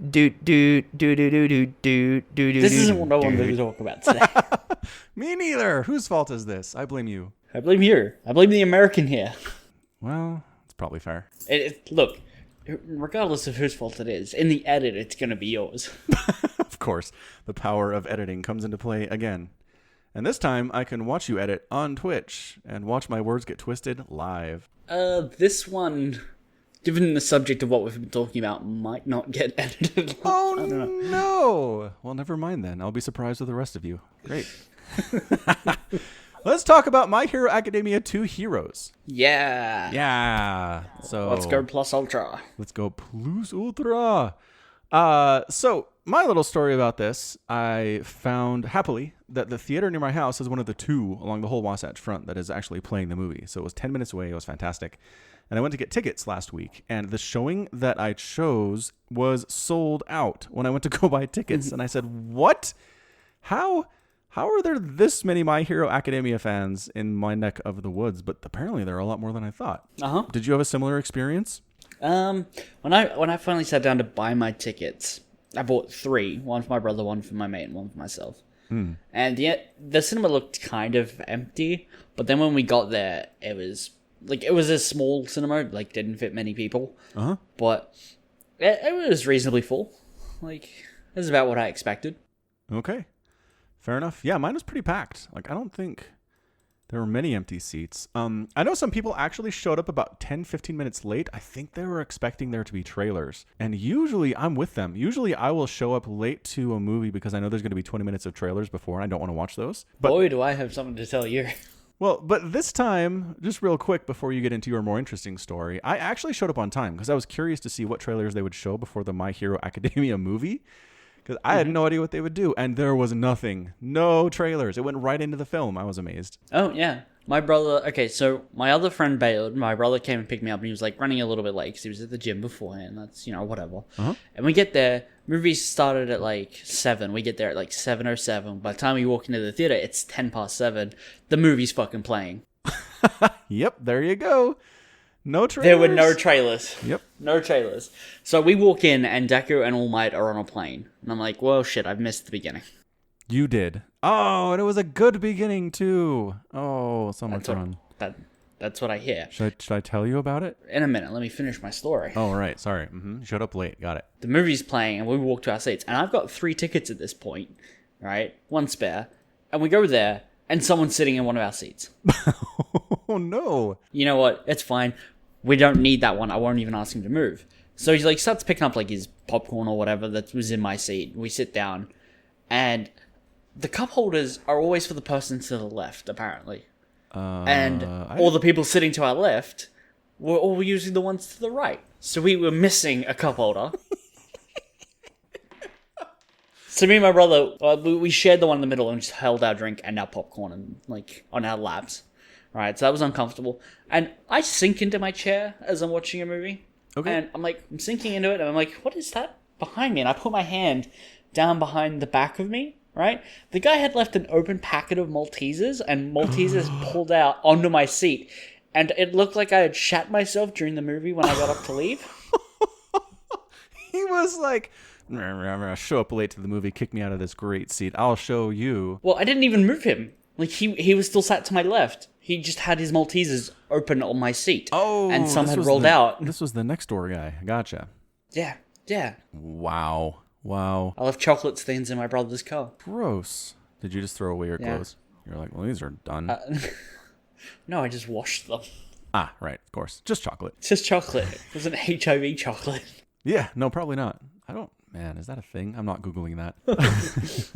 Do do do do do do do do This do isn't what I wanted to do. talk about today. Me neither. Whose fault is this? I blame you. I blame you. I blame the American here. Well, it's probably fair. Look, regardless of whose fault it is, in the edit, it's going to be yours. Of course, the power of editing comes into play again. And this time, I can watch you edit on Twitch and watch my words get twisted live. This one, given the subject of what we've been talking about, might not get edited. Oh, I don't know. no. Well, never mind then. I'll be surprised with the rest of you. Great. Let's talk about My Hero Academia 2 Heroes. Yeah. Yeah. So Let's go plus ultra. Let's go plus ultra. So my little story about this, I found happily that the theater near my house is one of the two along the whole Wasatch Front that is actually playing the movie. So it was 10 minutes away. It was fantastic. And I went to get tickets last week, and the showing that I chose was sold out when I went to go buy tickets. And I said, what? How are there this many My Hero Academia fans in my neck of the woods? But apparently there are a lot more than I thought. Uh-huh. Did you have a similar experience? When I finally sat down to buy my tickets, I bought 3. One for my brother, one for my mate, and one for myself. And yet the cinema looked kind of empty. But then when we got there, it was a small cinema, like didn't fit many people. Uh-huh. But it was reasonably full. Like, it was about what I expected. Okay. Fair enough. Yeah, mine was pretty packed. Like, I don't think there were many empty seats. I know some people actually showed up about 10, 15 minutes late. I think they were expecting there to be trailers. And usually I'm with them. Usually I will show up late to a movie because I know there's going to be 20 minutes of trailers before and I don't want to watch those. But Boy, do I have something to tell you. Well, but this time, just real quick before you get into your more interesting story, I actually showed up on time because I was curious to see what trailers they would show before the My Hero Academia movie. Because I had no idea what they would do, and there was nothing. No trailers. It went right into the film. I was amazed. Oh, yeah. My brother... Okay, so my other friend bailed. My brother came and picked me up, and he was, like, running a little bit late because he was at the gym beforehand. That's, whatever. Uh-huh. And we get there. Movie started at, 7. We get there at, 7:07. By the time we walk into the theater, it's 10 past 7. The movie's fucking playing. Yep, there you go. No trailers. There were no trailers. Yep. No trailers. So we walk in, and Deku and All Might are on a plane. And I'm like, well, shit, I've missed the beginning. You did. Oh, and it was a good beginning, too. Oh, so much fun. That's what I hear. Should I tell you about it? In a minute, let me finish my story. Oh, right. Sorry. Showed up late. Got it. The movie's playing, and we walk to our seats. And I've got 3 tickets at this point, right? 1 spare. And we go there, and someone's sitting in one of our seats. Oh, no. You know what? It's fine. We don't need that one. I won't even ask him to move. So he starts picking up his popcorn or whatever that was in my seat. We sit down, and the cup holders are always for the person to the left, apparently. And all the people sitting to our left were all using the ones to the right. So we were missing a cup holder. So me and my brother, we shared the one in the middle and just held our drink and our popcorn and on our laps. Right, so that was uncomfortable. And I sink into my chair as I'm watching a movie. Okay. And I'm sinking into it, and I'm like, what is that behind me? And I put my hand down behind the back of me, right? The guy had left an open packet of Maltesers, and Maltesers pulled out onto my seat. And it looked like I had shat myself during the movie when I got up to leave. He was like, I'm going to show up late to the movie, kick me out of this great seat. I'll show you. Well, I didn't even move him. He was still sat to my left. He just had his Maltesers open on my seat. Oh, and some had rolled out. This was the next door guy. Gotcha. Yeah. Wow. I left chocolate stains in my brother's car. Gross. Did you just throw away your clothes? You're like, well, these are done. No, I just washed them. Ah, right. Of course. Just chocolate. It's just chocolate. It wasn't HIV chocolate. Yeah. No, probably not. Man, is that a thing? I'm not Googling that.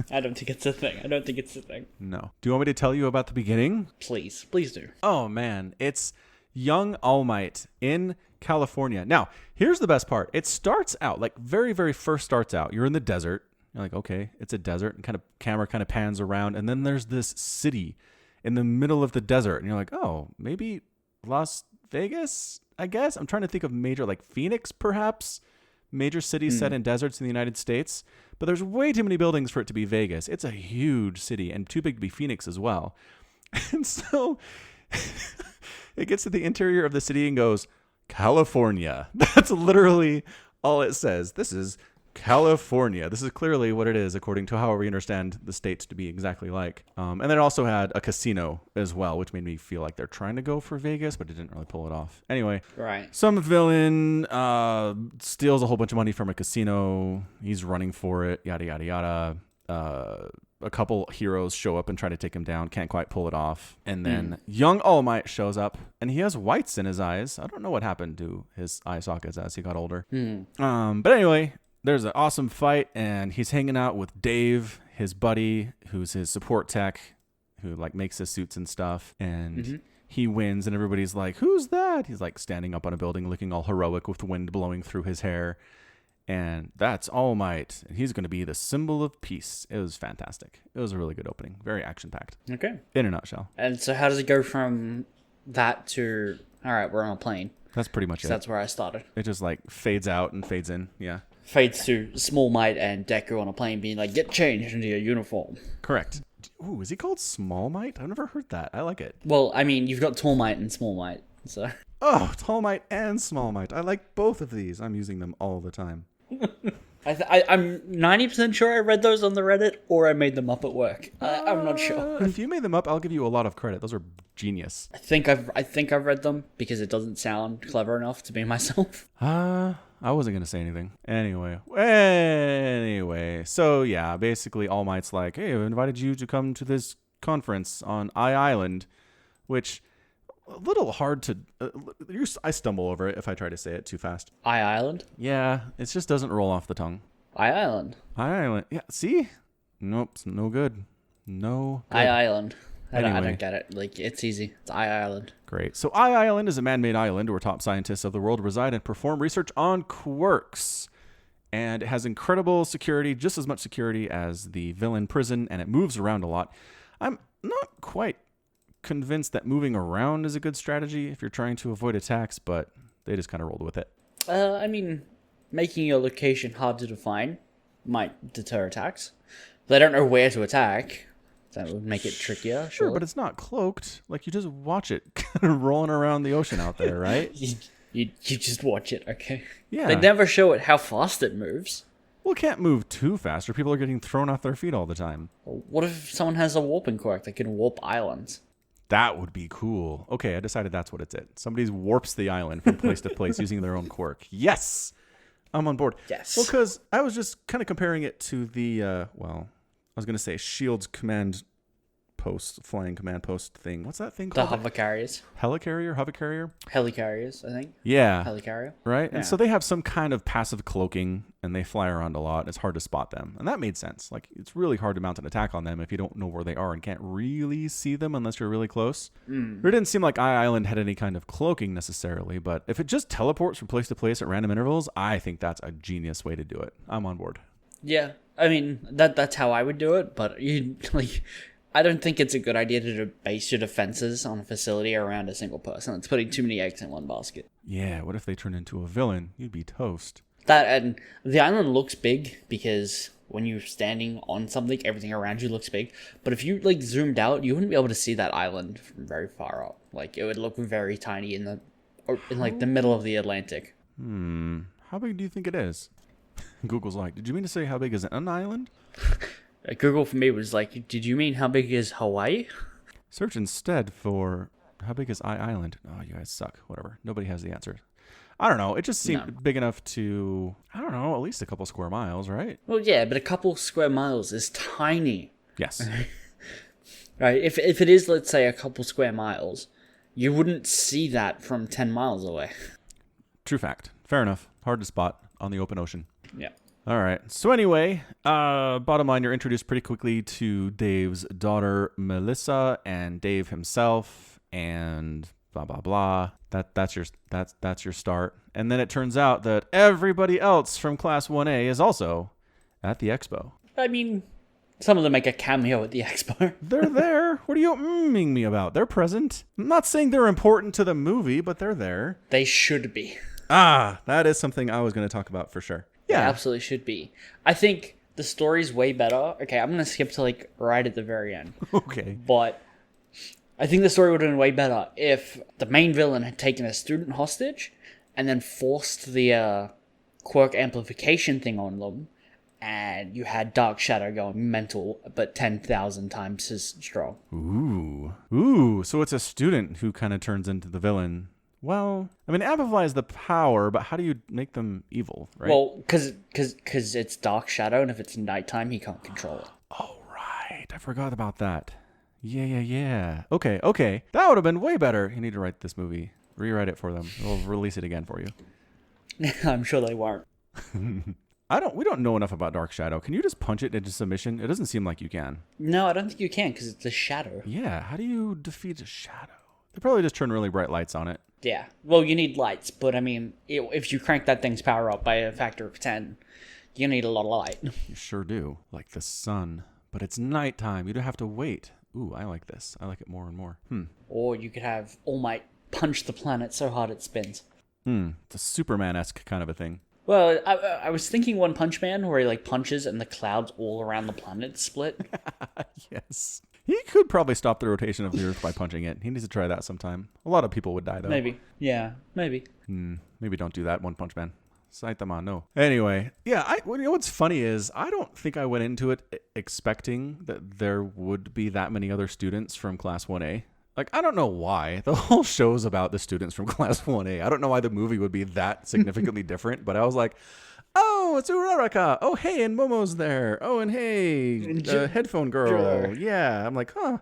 I don't think it's a thing. No. Do you want me to tell you about the beginning? Please do. Oh, man. It's young All Might in California. Now, here's the best part. It starts out, very, very first starts out. You're in the desert. You're like, okay, it's a desert. And camera pans around. And then there's this city in the middle of the desert. And you're like, oh, maybe Las Vegas, I guess? I'm trying to think of major, Phoenix, perhaps? Major cities set in deserts in the United States, but there's way too many buildings for it to be Vegas. It's a huge city and too big to be Phoenix as well. And so it gets to the interior of the city and goes, California. That's literally all it says. This is California. This is clearly what it is, according to how we understand the states to be exactly like. And then it also had a casino as well, which made me feel like they're trying to go for Vegas, but it didn't really pull it off. Anyway, Right. some villain steals a whole bunch of money from a casino. He's running for it, yada, yada, yada. A couple heroes show up and try to take him down. Can't quite pull it off. And then young All Might shows up, and he has whites in his eyes. I don't know what happened to his eye sockets as he got older. But anyway, there's an awesome fight, and he's hanging out with Dave, his buddy, who's his support tech, who like makes his suits and stuff. And he wins, and everybody's like, "Who's that?" He's like standing up on a building, looking all heroic with the wind blowing through his hair. And that's All Might. He's going to be the symbol of peace. It was fantastic. It was a really good opening. Very action-packed. Okay. In a nutshell. And so how does it go from that to, all right, we're on a plane? That's pretty much 'Cause it. that's where I started. It just like fades out and fades in. Yeah. Fades to Small Might and Deku on a plane being like, get changed into your uniform. Correct. Ooh, is he called Small Might? I've never heard that. I like it. Well, I mean, you've got Tall Might and Small Might, so... Oh, Tall Might and Small Might. I like both of these. I'm using them all the time. I'm 90% sure I read those on the Reddit, or I made them up at work. I'm not sure. If you made them up, I'll give you a lot of credit. Those are genius. I think I've read them because it doesn't sound clever enough to be myself. I wasn't gonna say anything. Anyway. So yeah, basically All Might's like, hey, I've invited you to come to this conference on Island, which a little hard to. I stumble over it if I try to say it too fast. Island? Yeah, it just doesn't roll off the tongue. Island. Island. Yeah. See? Nope. It's no good. No. Good. Island. I Anyway. don't get it. Like, it's easy. It's Island. Great. So Island is a man-made island where top scientists of the world reside and perform research on quirks. And it has incredible security, just as much security as the villain prison, and it moves around a lot. I'm not quite convinced that moving around is a good strategy if you're trying to avoid attacks, but they just kind of rolled with it. I mean, making your location hard to define might deter attacks. If they don't know where to attack, that would make it trickier. Sure, but it's not cloaked. Like, you just watch it kind of rolling around the ocean out there, right? you just watch it, okay? Yeah. They never show it how fast it moves. Well, it can't move too fast, or people are getting thrown off their feet all the time. What if someone has a warping quirk that can warp islands? That would be cool. Okay, I decided that's what it's at. Somebody warps the island from place to place using their own quirk. Yes! I'm on board. Yes. Well, because I was just kind of comparing it to the, I was going to say Shield's flying command post thing. What's that thing The called? hover carriers. Helicarrier? Hovercarrier? Helicarriers, I think. Yeah. Helicarrier. Right? Yeah. And so they have some kind of passive cloaking, and they fly around a lot. It's hard to spot them. And that made sense. Like, it's really hard to mount an attack on them if you don't know where they are and can't really see them unless you're really close. It didn't seem like Island had any kind of cloaking necessarily, but if it just teleports from place to place at random intervals, I think that's a genius way to do it. I'm on board. Yeah, I mean, that's how I would do it, but I don't think it's a good idea to base your defenses on a facility around a single person. It's putting too many eggs in one basket. Yeah, what if they turn into a villain? You'd be toast. That, and the island looks big because when you're standing on something, everything around you looks big. But if you zoomed out, you wouldn't be able to see that island from very far up. Like, it would look very tiny in the middle of the Atlantic. How big do you think it is? Google's like, did you mean to say how big is an island? Google for me was like, did you mean how big is Hawaii? Search instead for how big is Island? Oh, you guys suck. Whatever. Nobody has the answer. I don't know. It just seemed big enough to, I don't know, at least a couple square miles, right? Well, yeah, but a couple square miles is tiny. Yes. Right? If it is, let's say, a couple square miles, you wouldn't see that from 10 miles away. True fact. Fair enough. Hard to spot on the open ocean. Yeah. All right. So anyway, bottom line, you're introduced pretty quickly to Dave's daughter, Melissa, and Dave himself, and blah, blah, blah. That's your start. And then it turns out that everybody else from Class 1A is also at the expo. I mean, some of them make a cameo at the expo. They're there. What are you mmming me about? They're present. I'm not saying they're important to the movie, but they're there. They should be. That is something I was going to talk about for sure. They Yeah. absolutely should be. I think the story's way better. Okay, I'm going to skip to right at the very end. Okay. But I think the story would have been way better if the main villain had taken a student hostage and then forced the quirk amplification thing on them, and you had Dark Shadow going mental, but 10,000 times as strong. Ooh. So it's a student who kind of turns into the villain. Well, I mean, amplifies the power, but how do you make them evil, right? Well, because it's Dark Shadow, and if it's nighttime, he can't control it. Oh, right. I forgot about that. Yeah. Okay. That would have been way better. You need to write this movie. Rewrite it for them. We'll release it again for you. I'm sure they won't. We don't know enough about Dark Shadow. Can you just punch it into submission? It doesn't seem like you can. No, I don't think you can, because it's a shadow. Yeah, how do you defeat a shadow? They probably just turn really bright lights on it. Yeah. Well, you need lights, but I mean, if you crank that thing's power up by a factor of 10, you need a lot of light. You sure do. Like the sun. But it's nighttime. You don't have to wait. Ooh, I like this. I like it more and more. Or you could have All Might punch the planet so hard it spins. It's a Superman-esque kind of a thing. Well, I was thinking One Punch Man, where he like punches and the clouds all around the planet split. Yes. He could probably stop the rotation of the Earth by punching it. He needs to try that sometime. A lot of people would die, though. Maybe. Yeah, maybe. Maybe don't do that, One Punch Man. Saitama, no. Anyway, yeah, you know what's funny is I don't think I went into it expecting that there would be that many other students from Class 1A. Like, I don't know why. The whole show's about the students from Class 1A. I don't know why the movie would be that significantly different, but I was like, oh, it's Uraraka. Oh, hey, and Momo's there. Oh, and hey, headphone girl. Sure. Yeah. I'm like, huh,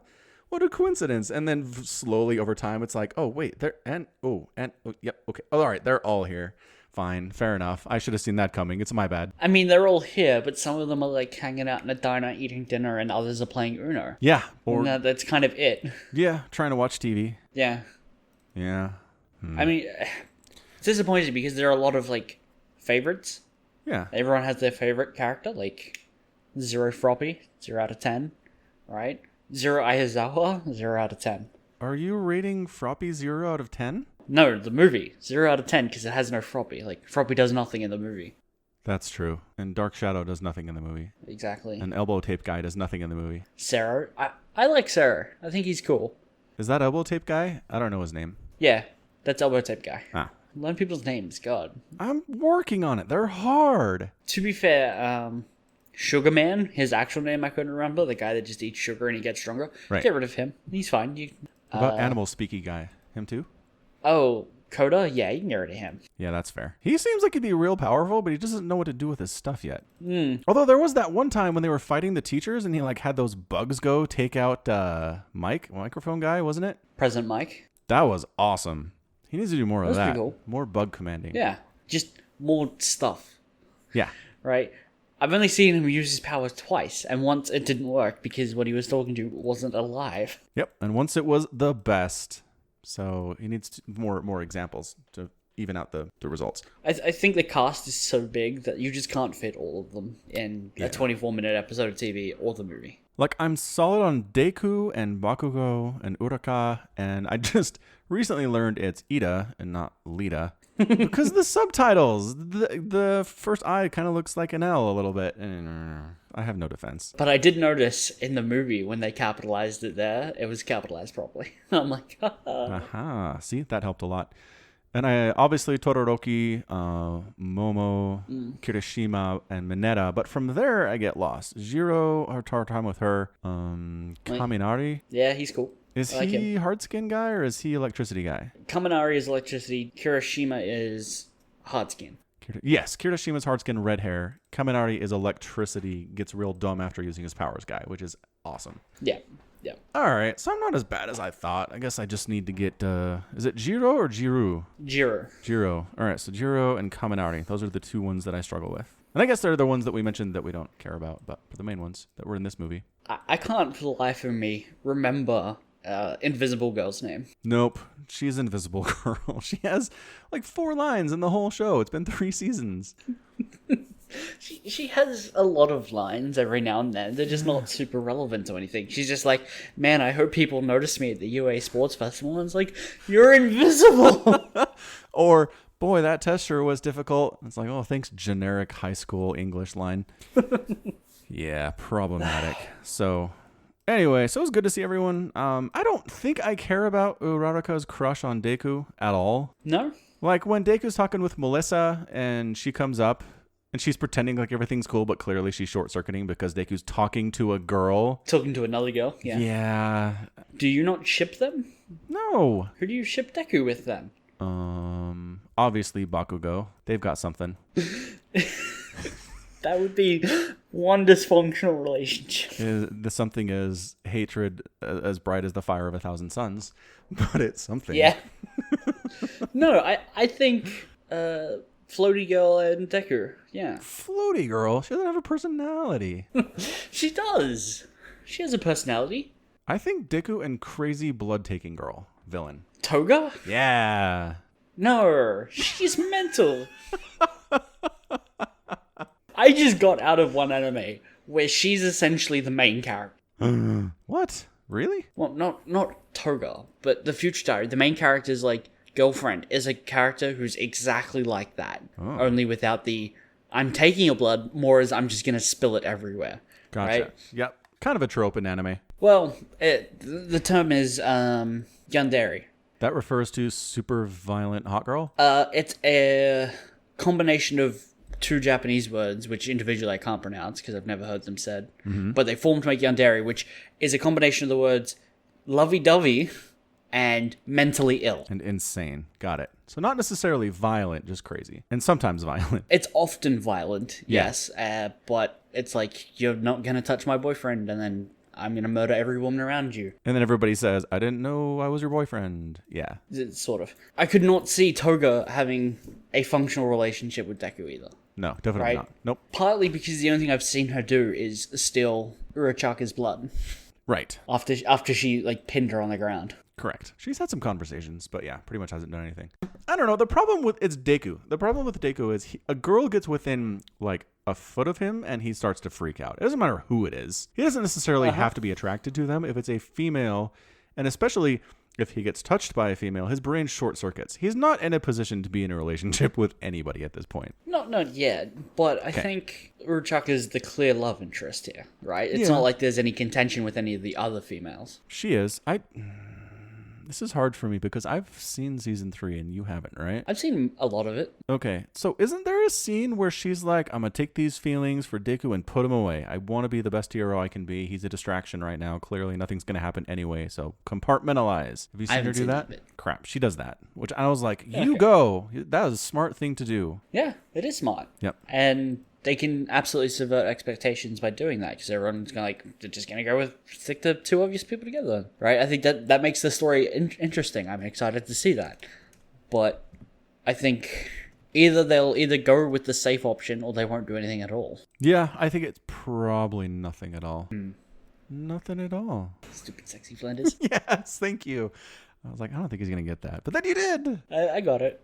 what a coincidence. And then slowly over time, it's like, oh, wait, yep, okay. Oh, all right, they're all here. Fine, fair enough. I should have seen that coming. It's my bad. I mean, they're all here, but some of them are like hanging out in a diner eating dinner, and others are playing Uno. Yeah. Or That's kind of it. yeah, trying to watch TV. Yeah. Yeah. I mean, it's disappointing because there are a lot of like favorites. Yeah. Everyone has their favorite character, like Zero Froppy, 0 out of 10, right? Zero Aizawa, 0 out of 10. Are you rating Froppy 0 out of 10? No, the movie, 0 out of 10, because it has no Froppy. Like, Froppy does nothing in the movie. That's true. And Dark Shadow does nothing in the movie. Exactly. And Elbow Tape Guy does nothing in the movie. Sarah, I like Sarah. I think he's cool. Is that Elbow Tape Guy? I don't know his name. Yeah, that's Elbow Tape Guy. Ah. Learn people's names, God. I'm working on it. They're hard. To be fair, Sugar Man, his actual name I couldn't remember, the guy that just eats sugar and he gets stronger. Right. Get rid of him. He's fine. What about Animal Speaky Guy? Him too? Oh, Coda? Yeah, you can get rid of him. Yeah, that's fair. He seems like he'd be real powerful, but he doesn't know what to do with his stuff yet. Although there was that one time when they were fighting the teachers and he like had those bugs go take out microphone guy, wasn't it? President Mike. That was awesome. He needs to do more of That's that. pretty cool. More bug commanding. Yeah, just more stuff, Yeah. right? I've only seen him use his powers twice, and once it didn't work because what he was talking to wasn't alive. Yep. And once it was the best. So he needs more examples to even out the results. I think the cast is so big that you just can't fit all of them in a 24-minute episode of TV or the movie. Like, I'm solid on Deku and Bakugo and Uraka, and I just recently learned it's Ida and not Lita. Because of the subtitles, the first I kind of looks like an L a little bit. I have no defense. But I did notice in the movie when they capitalized it there, it was capitalized properly. I'm like, Aha. See, that helped a lot. And I obviously Todoroki, Momo, Kirishima, and Mineta. But from there, I get lost. Jiro, our time with her. Kaminari. yeah, he's cool. Is I like he hard skin guy or is he electricity guy? Kaminari is electricity. Kirishima is hard skin. Yes, Kirishima's hard skin, red hair. Kaminari is electricity, gets real dumb after using his powers guy, which is awesome. Yeah. All right, so I'm not as bad as I thought. I guess I just need to get, is it Jiro or Jiru? Jiro. Jiro. All right, so Jiro and Kaminari. Those are the two ones that I struggle with. And I guess they're the ones that we mentioned that we don't care about, but for the main ones that were in this movie. I can't for the life of me remember Invisible Girl's name. Nope, she's Invisible Girl. She has like 4 lines in the whole show. It's been 3 seasons. She has a lot of lines every now and then. They're just not super relevant to anything. She's just like, man, I hope people notice me at the UA Sports Festival. And it's like, you're invisible. Or, boy, that test sure was difficult. It's like, oh, thanks, generic high school English line. Yeah, problematic. So, anyway, so it was good to see everyone. I don't think I care about Uraraka's crush on Deku at all. No? Like when Deku's talking with Melissa and she comes up and she's pretending like everything's cool, but clearly she's short-circuiting because Deku's talking to a girl. Talking to another girl. Yeah. Yeah. Do you not ship them? No. Who do you ship Deku with then? Obviously Bakugo. They've got something. That would be one dysfunctional relationship. The something is hatred as bright as the fire of 1,000 suns, but it's something. Yeah. No, I think Floaty Girl and Deku. Yeah. Floaty girl. She doesn't have a personality. She does. She has a personality. I think Deku and crazy blood-taking girl. Villain. Toga? Yeah. No, she's mental. I just got out of one anime where she's essentially the main character. What? Really? Well, not Toga, but the Future Diary. The main character's like girlfriend is a character who's exactly like that, only without the "I'm taking your blood" more as "I'm just gonna spill it everywhere." Gotcha. Right? Yep. Kind of a trope in anime. Well, the term is yandere. That refers to super violent hot girl? It's a combination of two Japanese words, which individually I can't pronounce because I've never heard them said. But they formed to make yandere, which is a combination of the words lovey-dovey and mentally ill. And insane. Got it. So not necessarily violent, just crazy. And sometimes violent. It's often violent, yes, but it's like, you're not going to touch my boyfriend, and then I'm going to murder every woman around you. And then everybody says, I didn't know I was your boyfriend. Yeah. It's sort of. I could not see Toga having a functional relationship with Deku either. No, definitely Right. not. Nope. Partly because the only thing I've seen her do is steal Urachaka's blood Right. after she like pinned her on the ground. Correct. She's had some conversations, but yeah, pretty much hasn't done anything. I don't know. The problem with it's Deku. The problem with Deku is a girl gets within like a foot of him and he starts to freak out. It doesn't matter who it is. He doesn't necessarily have to be attracted to them. If it's a female, and especially if he gets touched by a female, his brain short circuits. He's not in a position to be in a relationship with anybody at this point. Not yet, but I think Urachaka is the clear love interest here, right? It's Yeah. not like there's any contention with any of the other females. She is. This is hard for me because I've seen season 3 and you haven't, right? I've seen a lot of it. Okay, so isn't there a scene where she's like, I'm going to take these feelings for Deku and put him away. I want to be the best hero I can be. He's a distraction right now. Clearly, nothing's going to happen anyway, so compartmentalize. Have you seen her haven't do seen that? that bit. Crap, she does that. Which I was like, you go. That was a smart thing to do. Yeah, it is smart. Yep. And they can absolutely subvert expectations by doing that because everyone's gonna they're just gonna go with stick the two obvious people together, right? I think that makes the story interesting. I'm excited to see that, but I think they'll go with the safe option or they won't do anything at all. Yeah, I think it's probably nothing at all. Nothing at all. Stupid sexy Flanders. Yes, thank you. I was like, I don't think he's going to get that. But then you did. I got it.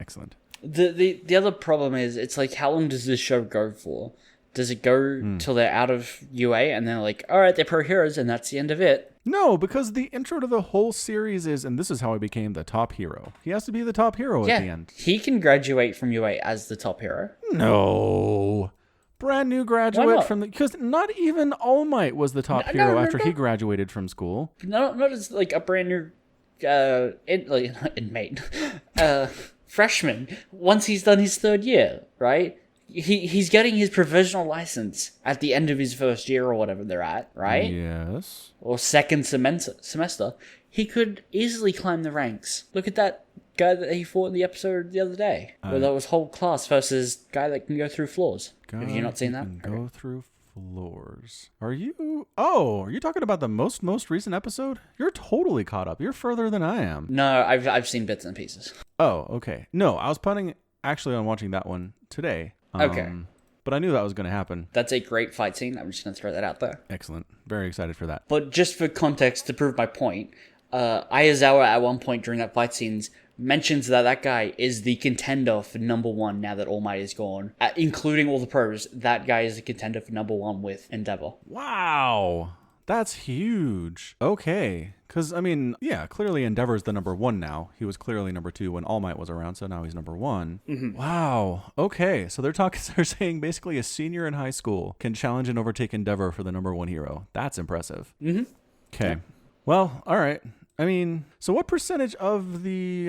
Excellent. The other problem is it's like, how long does this show go for? Does it go till they're out of UA and they're like, all right, they're pro heroes and that's the end of it? No, because the intro to the whole series is, and this is how I became the top hero. He has to be the top hero at the end. He can graduate from UA as the top hero. No. Brand new Why graduate not? from the, because not even All Might was the top hero after he graduated from school. Not as like a brand new inmate, freshman. Once he's done his third year, right? He's getting his provisional license at the end of his first year or whatever they're at, right? Yes. Or second semester. He could easily climb the ranks. Look at that guy that he fought in the episode the other day, where that was whole class versus guy that can go through floors. Have you not seen that? Can go through floors. Are you talking about the most recent episode? You're totally caught up. You're further than I am. No, I've seen bits and pieces. Oh, okay. No, I was planning actually on watching that one today. Okay. But I knew that was going to happen. That's a great fight scene. I'm just going to throw that out there. Excellent. Very excited for that. But just for context, to prove my point, Ayazawa at one point during that fight scenes mentions that guy is the contender for number one now that All Might is gone. Including all the pros, that guy is the contender for number one with Endeavor. Wow. That's huge. Okay. Because, I mean, yeah, clearly Endeavor's the number one now. He was clearly number two when All Might was around, so now he's number one. Mm-hmm. Wow. Okay. So they're saying basically a senior in high school can challenge and overtake Endeavor for the number one hero. That's impressive. Mm-hmm. Okay. Yeah. Well, all right. I mean, so what percentage of the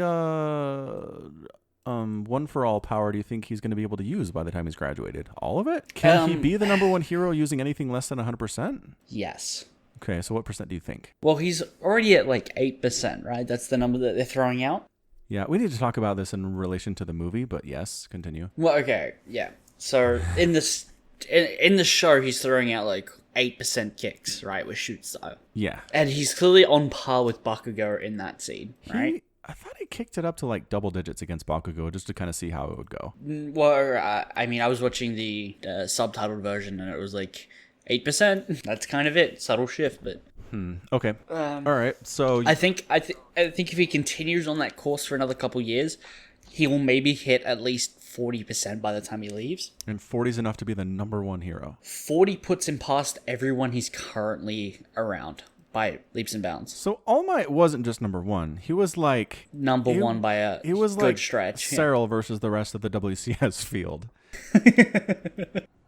one for all power do you think he's going to be able to use by the time he's graduated? All of it? Can he be the number one hero using anything less than 100%? Yes. Okay, so what percent do you think? Well, he's already at like 8%, right? That's the number that they're throwing out. Yeah, we need to talk about this in relation to the movie, but yes, continue. Well, okay, yeah. So in this in the show, he's throwing out like 8% kicks, right, with shoot style, Yeah. and he's clearly on par with Bakugo in that scene, right? I thought he kicked it up to like double digits against Bakugo just to kind of see how it would go. Well, I mean, I was watching the subtitled version, and it was like 8%. That's kind of it. Subtle shift, but Okay. All right. So I think if he continues on that course for another couple years, he will maybe hit at least 40% by the time he leaves. and 40 is enough to be the number one hero. 40 puts him past everyone he's currently around by leaps and bounds. So All Might wasn't just number one. He was like Number one by a he was good like stretch. Yeah. Cyril versus the rest of the WCS field.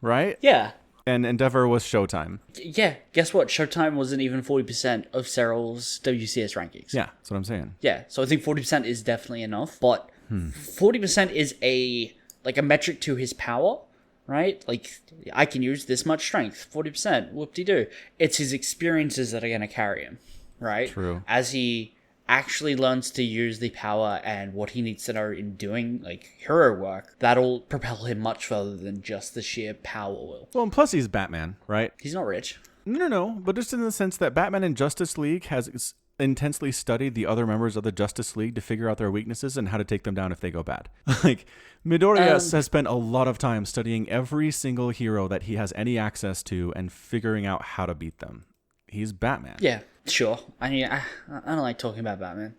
Right? Yeah. And Endeavor was Showtime. Yeah. Guess what? Showtime wasn't even 40% of Cyril's WCS rankings. Yeah, that's what I'm saying. Yeah. So I think 40% is definitely enough, but 40% is a metric to his power, right? Like, I can use this much strength, 40%, whoop-de-doo. It's his experiences that are going to carry him, right? True. As he actually learns to use the power and what he needs to know in doing, like, hero work, that'll propel him much further than just the sheer power will. Well, and plus he's Batman, right? He's not rich. No, but just in the sense that Batman in Justice League has intensely studied the other members of the Justice League to figure out their weaknesses and how to take them down if they go bad. Like, Midoriya has spent a lot of time studying every single hero that he has any access to and figuring out how to beat them. He's Batman. Yeah, sure. I mean, I don't like talking about Batman.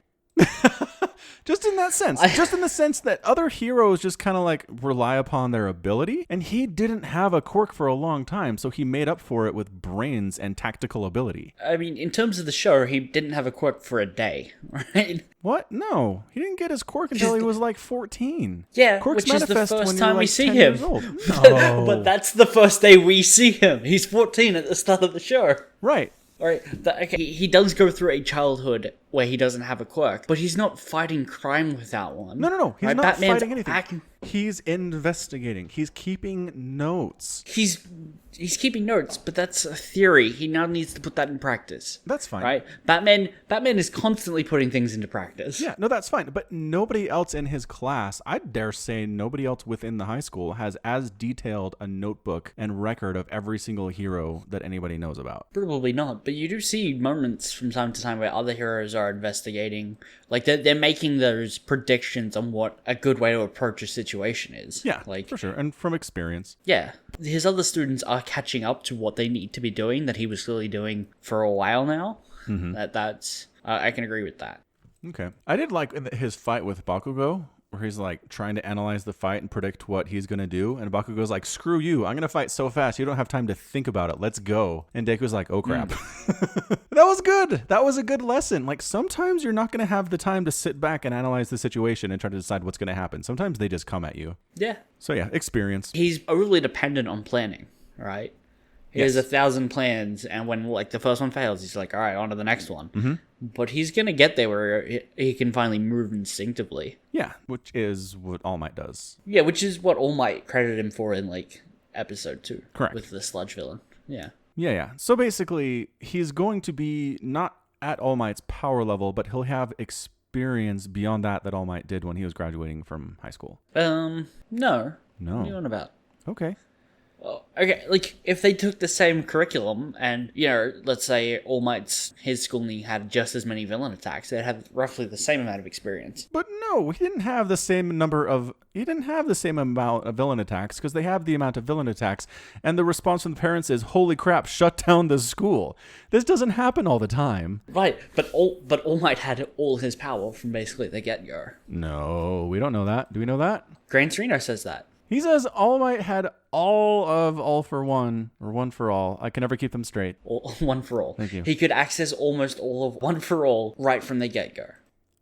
Just in that sense. Just in the sense that other heroes just kind of like rely upon their ability. And he didn't have a quirk for a long time, so he made up for it with brains and tactical ability. I mean, in terms of the show, he didn't have a quirk for a day, right? What? No. He didn't get his quirk until he was like 14. Yeah, Quirks which is the manifest first when time you're we like see 10 him. years old. But that's the first day we see him. He's 14 at the start of the show. Right. Right. Okay, he does go through a childhood where he doesn't have a quirk, but he's not fighting crime without one. No. He's Right? not Batman's fighting anything. He's investigating. He's keeping notes. He's keeping notes, but that's a theory. He now needs to put that in practice. That's fine. Right? Batman is constantly putting things into practice. Yeah, no, that's fine. But nobody else in his class, I dare say nobody else within the high school has as detailed a notebook and record of every single hero that anybody knows about. Probably not, but you do see moments from time to time where other heroes are investigating. Like, they're making those predictions on what a good way to approach a situation is. Yeah, like, for sure. And from experience. yeah. His other students are catching up to what they need to be doing that he was clearly doing for a while now. That's I can agree with that. Okay. I did like his fight with Bakugo, where he's like trying to analyze the fight and predict what he's going to do. And Bakugo's like, screw you. I'm going to fight so fast. You don't have time to think about it. Let's go. And Deku's like, oh crap. That was good. That was a good lesson. Like, sometimes you're not going to have the time to sit back and analyze the situation and try to decide what's going to happen. Sometimes they just come at you. Yeah. So yeah, experience. He's overly dependent on planning, right? He has 1,000 plans, and when like the first one fails, he's like, all right, on to the next one. Mm-hmm. But he's going to get there where he can finally move instinctively. Yeah, which is what All Might does. Yeah, which is what All Might credited him for in like episode 2. Correct. With the sludge villain. Yeah. Yeah. So basically, he's going to be not at All Might's power level, but he'll have experience beyond that All Might did when he was graduating from high school. No. No. What are you on about? Okay. Well, okay, like, if they took the same curriculum and, you know, let's say All Might's, his schooling had just as many villain attacks, they'd have roughly the same amount of experience. But no, he didn't have the same amount of villain attacks because they have the amount of villain attacks, and the response from the parents is, holy crap, shut down the school. This doesn't happen all the time. Right, but All Might had all his power from basically the get-go. No, we don't know that. Do we know that? Gran Torino says that. He says All Might had all of All for One, or One for All. I can never keep them straight. One for All. Thank you. He could access almost all of One for All right from the get-go.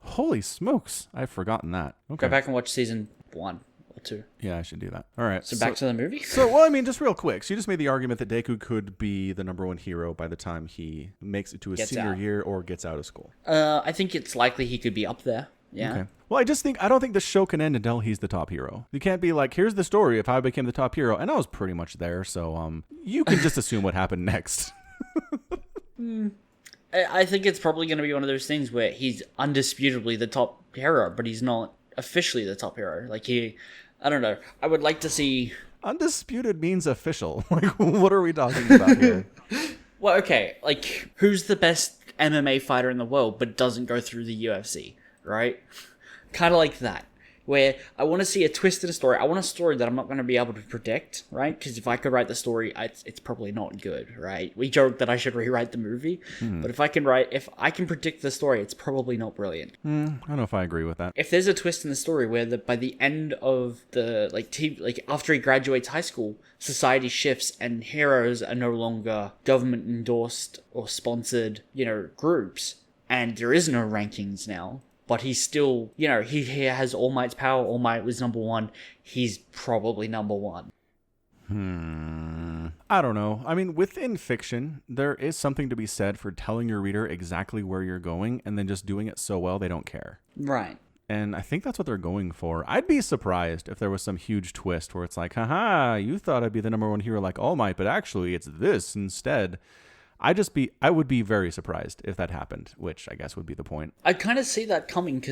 Holy smokes, I've forgotten that. Okay. Go back and watch season 1 or two. Yeah, I should do that. All right. So back to the movie. So, well, I mean, just real quick. So you just made the argument that Deku could be the number one hero by the time he makes it to his Gets senior out. year or gets out of school. I think it's likely he could be up there. Yeah. Okay. Well, I don't think the show can end until he's the top hero. You can't be like, here's the story of how I became the top hero, and I was pretty much there. So, you can just assume what happened next. I think it's probably going to be one of those things where he's undisputably the top hero, but he's not officially the top hero. Like I don't know. I would like to see. Undisputed means official. Like, what are we talking about here? Well, okay, like who's the best MMA fighter in the world, but doesn't go through the UFC, right? Kind of like that. Where I want to see a twist in a story. I want a story that I'm not going to be able to predict, right? Because if I could write the story, it's probably not good, right? We joke that I should rewrite the movie, but if I can predict the story, it's probably not brilliant. I don't know if I agree with that. If there's a twist in the story where by the end of the after he graduates high school, society shifts and heroes are no longer government endorsed or sponsored, groups, and there is no rankings now. But he's still, he has All Might's power. All Might was number one. He's probably number one. I don't know. I mean, within fiction, there is something to be said for telling your reader exactly where you're going and then just doing it so well they don't care. Right. And I think that's what they're going for. I'd be surprised if there was some huge twist where it's like, haha, you thought I'd be the number one hero like All Might, but actually it's this instead. I would be very surprised if that happened, which I guess would be the point. I kind of see that coming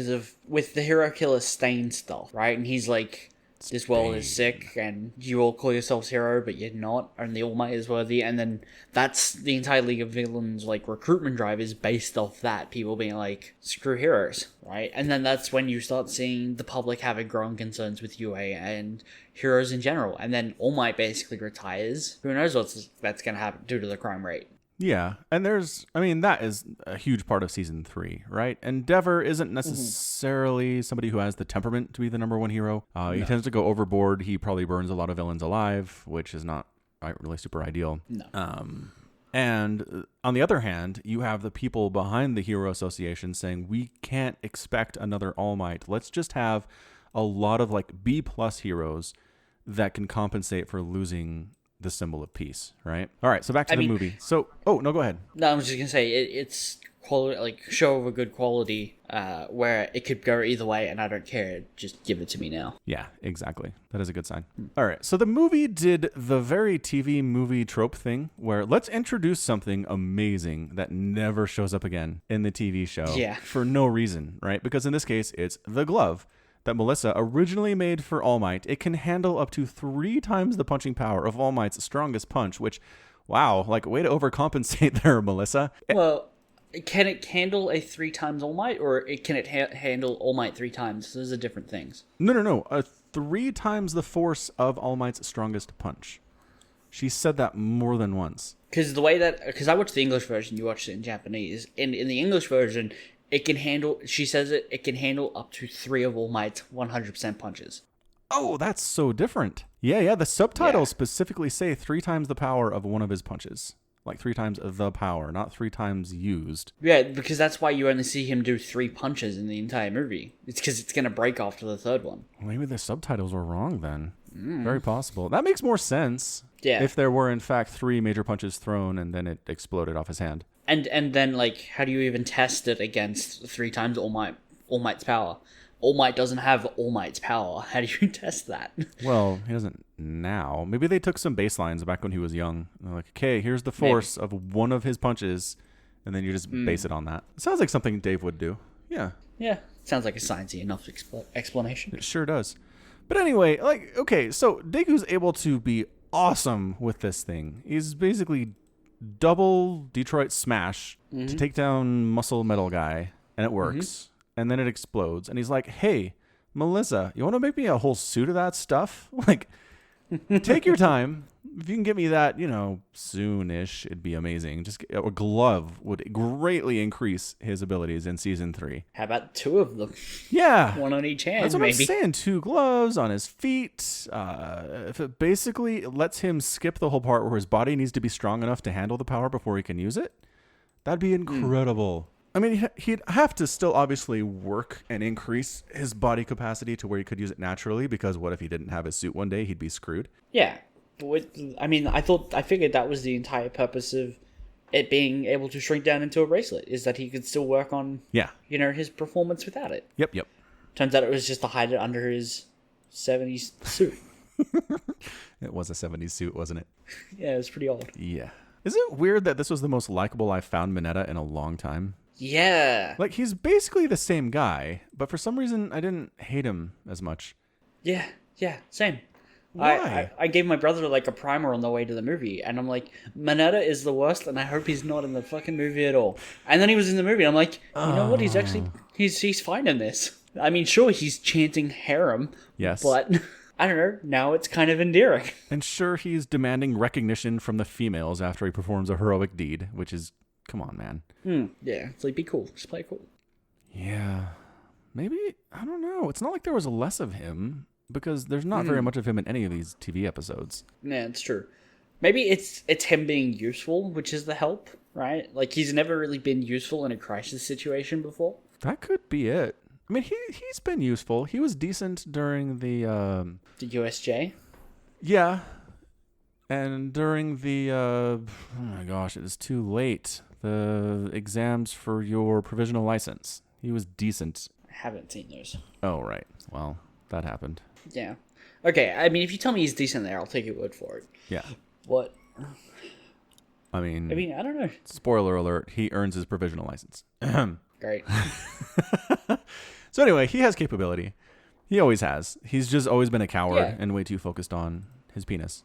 with the hero killer Stain stuff, right? And he's like, this world is sick, and you all call yourselves hero, but you're not. Only All Might is worthy, and then that's the entire League of Villains recruitment drive is based off that. People being like, screw heroes, right? And then that's when you start seeing the public having growing concerns with UA and heroes in general. And then All Might basically retires. Who knows that's going to happen due to the crime rate. Yeah, and that is a huge part of season 3, right? Endeavor isn't necessarily somebody who has the temperament to be the number one hero. He tends to go overboard. He probably burns a lot of villains alive, which is not really super ideal. No. And on the other hand, you have the people behind the Hero Association saying, we can't expect another All Might. Let's just have a lot of B+ heroes that can compensate for losing the symbol of peace, right? All right, so back to the movie. So, no, go ahead. No, I was just gonna say it's quality, show of a good quality, where it could go either way, and I don't care. Just give it to me now. Yeah, exactly. That is a good sign. All right, so the movie did the very TV movie trope thing, where let's introduce something amazing that never shows up again in the TV show for no reason, right? Because in this case, it's the glove that Melissa originally made for All Might. It can handle up to 3 times the punching power of All Might's strongest punch, which, wow, way to overcompensate there, Melissa. Well, can it handle a 3 times All Might, or can it handle All Might 3 times? Those are different things. No. 3 times the force of All Might's strongest punch. She said that more than once. Because I watched the English version, you watched it in Japanese. In the English version, it can handle, she says it can handle up to 3 of All Might's 100% punches. Oh, that's so different. Yeah, the subtitles specifically say 3 times the power of one of his punches. 3 times the power, not 3 times used. Yeah, because that's why you only see him do 3 punches in the entire movie. It's because it's going to break after the 3rd one. Well, maybe the subtitles were wrong then. Very possible. That makes more sense. Yeah. If there were, in fact, 3 major punches thrown and then it exploded off his hand. And then, how do you even test it against 3 times All Might's power? All Might doesn't have All Might's power. How do you test that? Well, he doesn't now. Maybe they took some baselines back when he was young. They're like, okay, here's the force of one of his punches, and then you just base it on that. It sounds like something Dave would do. Yeah. Yeah. Sounds like a sciencey enough explanation. It sure does. But anyway, okay, so Deku's able to be awesome with this thing. He's basically double Detroit Smash to take down Muscle Metal Guy, and it works. And then it explodes. And he's like, hey, Melissa, you want to make me a whole suit of that stuff? Take your time. If you can get me that, soon-ish, it'd be amazing. Just a glove would greatly increase his abilities in season 3. How about 2 of them? Yeah. 1 on each hand, That's what maybe. I'm saying. 2 gloves on his feet. If it basically lets him skip the whole part where his body needs to be strong enough to handle the power before he can use it, that'd be incredible. I mean, he'd have to still obviously work and increase his body capacity to where he could use it naturally, because what if he didn't have his suit one day? He'd be screwed. Yeah. But I figured that was the entire purpose of it being able to shrink down into a bracelet, is that he could still work on, Yeah. his performance without it. Yep. Turns out it was just to hide it under his 70s suit. It was a 70s suit, wasn't it? Yeah, it was pretty old. Yeah. Is it weird that this was the most likable I've found Mineta in a long time? Yeah. Like, he's basically the same guy, but for some reason, I didn't hate him as much. Yeah, same. Why? I gave my brother like a primer on the way to the movie, and I'm like, Mineta is the worst, and I hope he's not in the fucking movie at all. And then he was in the movie, and I'm like, you know what? He's fine in this. I mean, sure, he's chanting harem, Yes. but I don't know. Now it's kind of endearing. And sure, he's demanding recognition from the females after he performs a heroic deed, which is, come on, man. Yeah, it's like, be cool, just play it cool. Yeah. Maybe, I don't know. It's not like there was less of him, because there's not very much of him in any of these TV episodes. Yeah, it's true. Maybe it's him being useful, which is the help, right? Like, he's never really been useful in a crisis situation before. That could be it. I mean, he's been useful. He was decent during the The USJ. yeah, and during the oh my gosh, it is too late. The exams for your provisional license. He was decent. I haven't seen those. Oh right. Well, that happened. Yeah. Okay, I mean, if you tell me he's decent there, I'll take your word for it. Yeah. What? I mean, I don't know. spoiler alert, he earns his provisional license. Great. So anyway, he has capability. He always has. He's just always been a coward Yeah. and way too focused on his penis.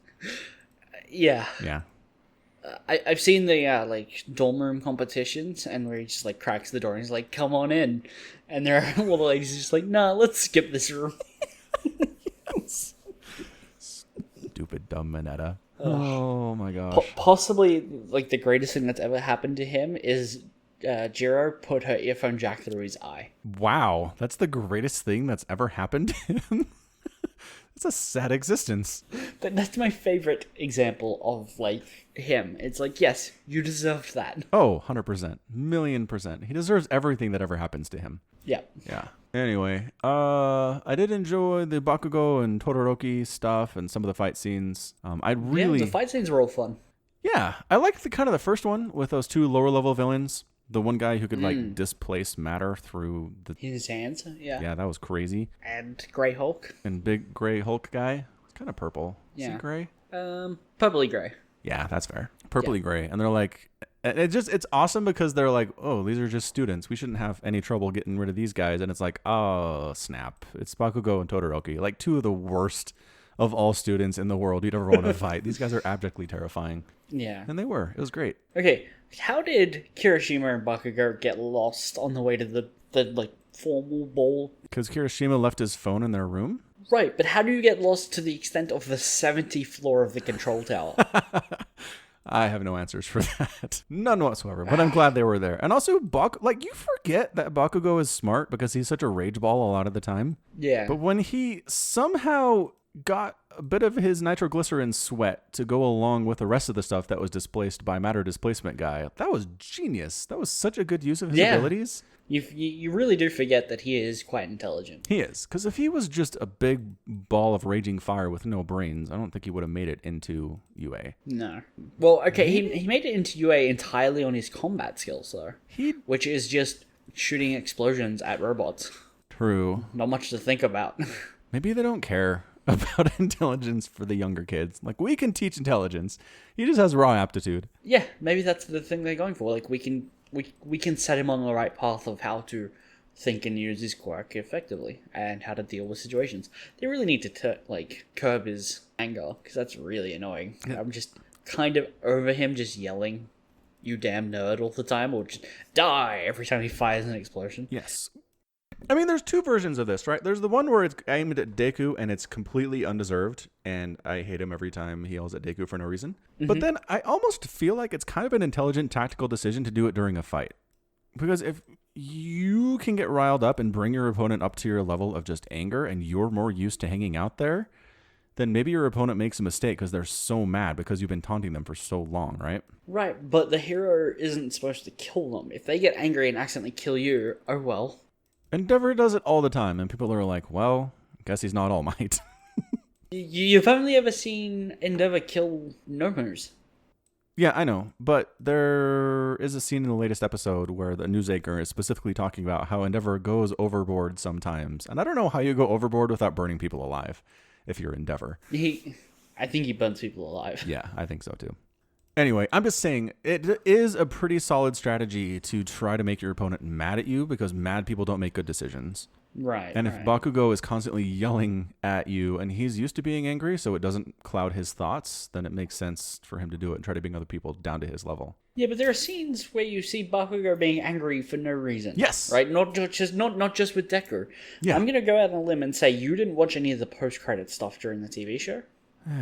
Yeah. Yeah. I've seen the like dorm room competitions, and where he just like cracks the door and he's like, "Come on in," and there are little ladies just like, "Nah, let's skip this room." Stupid dumb Mineta. Oh my gosh. Possibly like the greatest thing that's ever happened to him is Jiro put her earphone jack through his eye. Wow. That's the greatest thing that's ever happened to him. It's a sad existence. That's my favorite example of like him. It's like, yes, you deserved that. Oh, 100%. $1,000,000%. He deserves everything that ever happens to him. Yeah. Yeah. Anyway, I did enjoy the Bakugo and Todoroki stuff and some of the fight scenes. I really Yeah, the fight scenes were all fun. Yeah, I liked the kind of the first one with those two lower level villains. The one guy who could like displace matter through the His hands, yeah, that was crazy. and Grey Hulk. And big gray Hulk guy, it's kind of purple. Is Yeah. he gray? Purpley gray. Yeah, that's fair. Purpley gray, and they're like, it's awesome because they're like, oh, these are just students. We shouldn't have any trouble getting rid of these guys. And it's like, oh snap, it's Bakugo and Todoroki, like two of the worst of all students in the world you'd ever want to fight. These guys are abjectly terrifying, Yeah. and they were. It was great. Okay, how did Kirishima and Bakugo get lost on the way to the like formal ball? Because Kirishima left his phone in their room. Right, but how do you get lost to the extent of the 70th floor of the control tower? I have no answers for that. None whatsoever. But I'm glad they were there. And also, you forget that Bakugo is smart because he's such a rage ball a lot of the time. Yeah. But when he somehow got a bit of his nitroglycerin sweat to go along with the rest of the stuff that was displaced by matter displacement guy, that was genius. That was such a good use of his abilities. You really do forget that he is quite intelligent. He is. Because if he was just a big ball of raging fire with no brains, I don't think he would have made it into UA. No. Well, okay, he made it into UA entirely on his combat skills, though. Which is just shooting explosions at robots. True. Not much to think about. Maybe they don't care about intelligence for the younger kids. Like, we can teach intelligence. He just has raw aptitude. Yeah, maybe that's the thing they're going for. Like, we can set him on the right path of how to think and use his quirk effectively and how to deal with situations. They really need to curb his anger, because that's really annoying. I'm just kind of over him just yelling, "You damn nerd," all the time, or just die every time he fires an explosion. Yes. I mean, there's two versions of this, right? There's the one where it's aimed at Deku and it's completely undeserved, and I hate him every time he yells at Deku for no reason. But then I almost feel like it's kind of an intelligent tactical decision to do it during a fight. Because if you can get riled up and bring your opponent up to your level of just anger, and you're more used to hanging out there, then maybe your opponent makes a mistake because they're so mad because you've been taunting them for so long, right? Right, but the hero isn't supposed to kill them. If they get angry and accidentally kill you, oh well. Endeavor does it all the time, and people are like, well, I guess he's not All Might. You've only ever seen Endeavor kill Nomus. Yeah, I know, but there is a scene in the latest episode where the news anchor is specifically talking about how Endeavor goes overboard sometimes. And I don't know how you go overboard without burning people alive if you're Endeavor. I think he burns people alive. Yeah, I think so too. Anyway, I'm just saying it is a pretty solid strategy to try to make your opponent mad at you because mad people don't make good decisions. Right. And if right. Bakugo is constantly yelling at you and he's used to being angry so it doesn't cloud his thoughts, then it makes sense for him to do it and try to bring other people down to his level. Yeah, but there are scenes where you see Bakugo being angry for no reason. Yes. Right? Not just with Deku. Yeah. I'm going to go out on a limb and say you didn't watch any of the post-credit stuff during the TV show.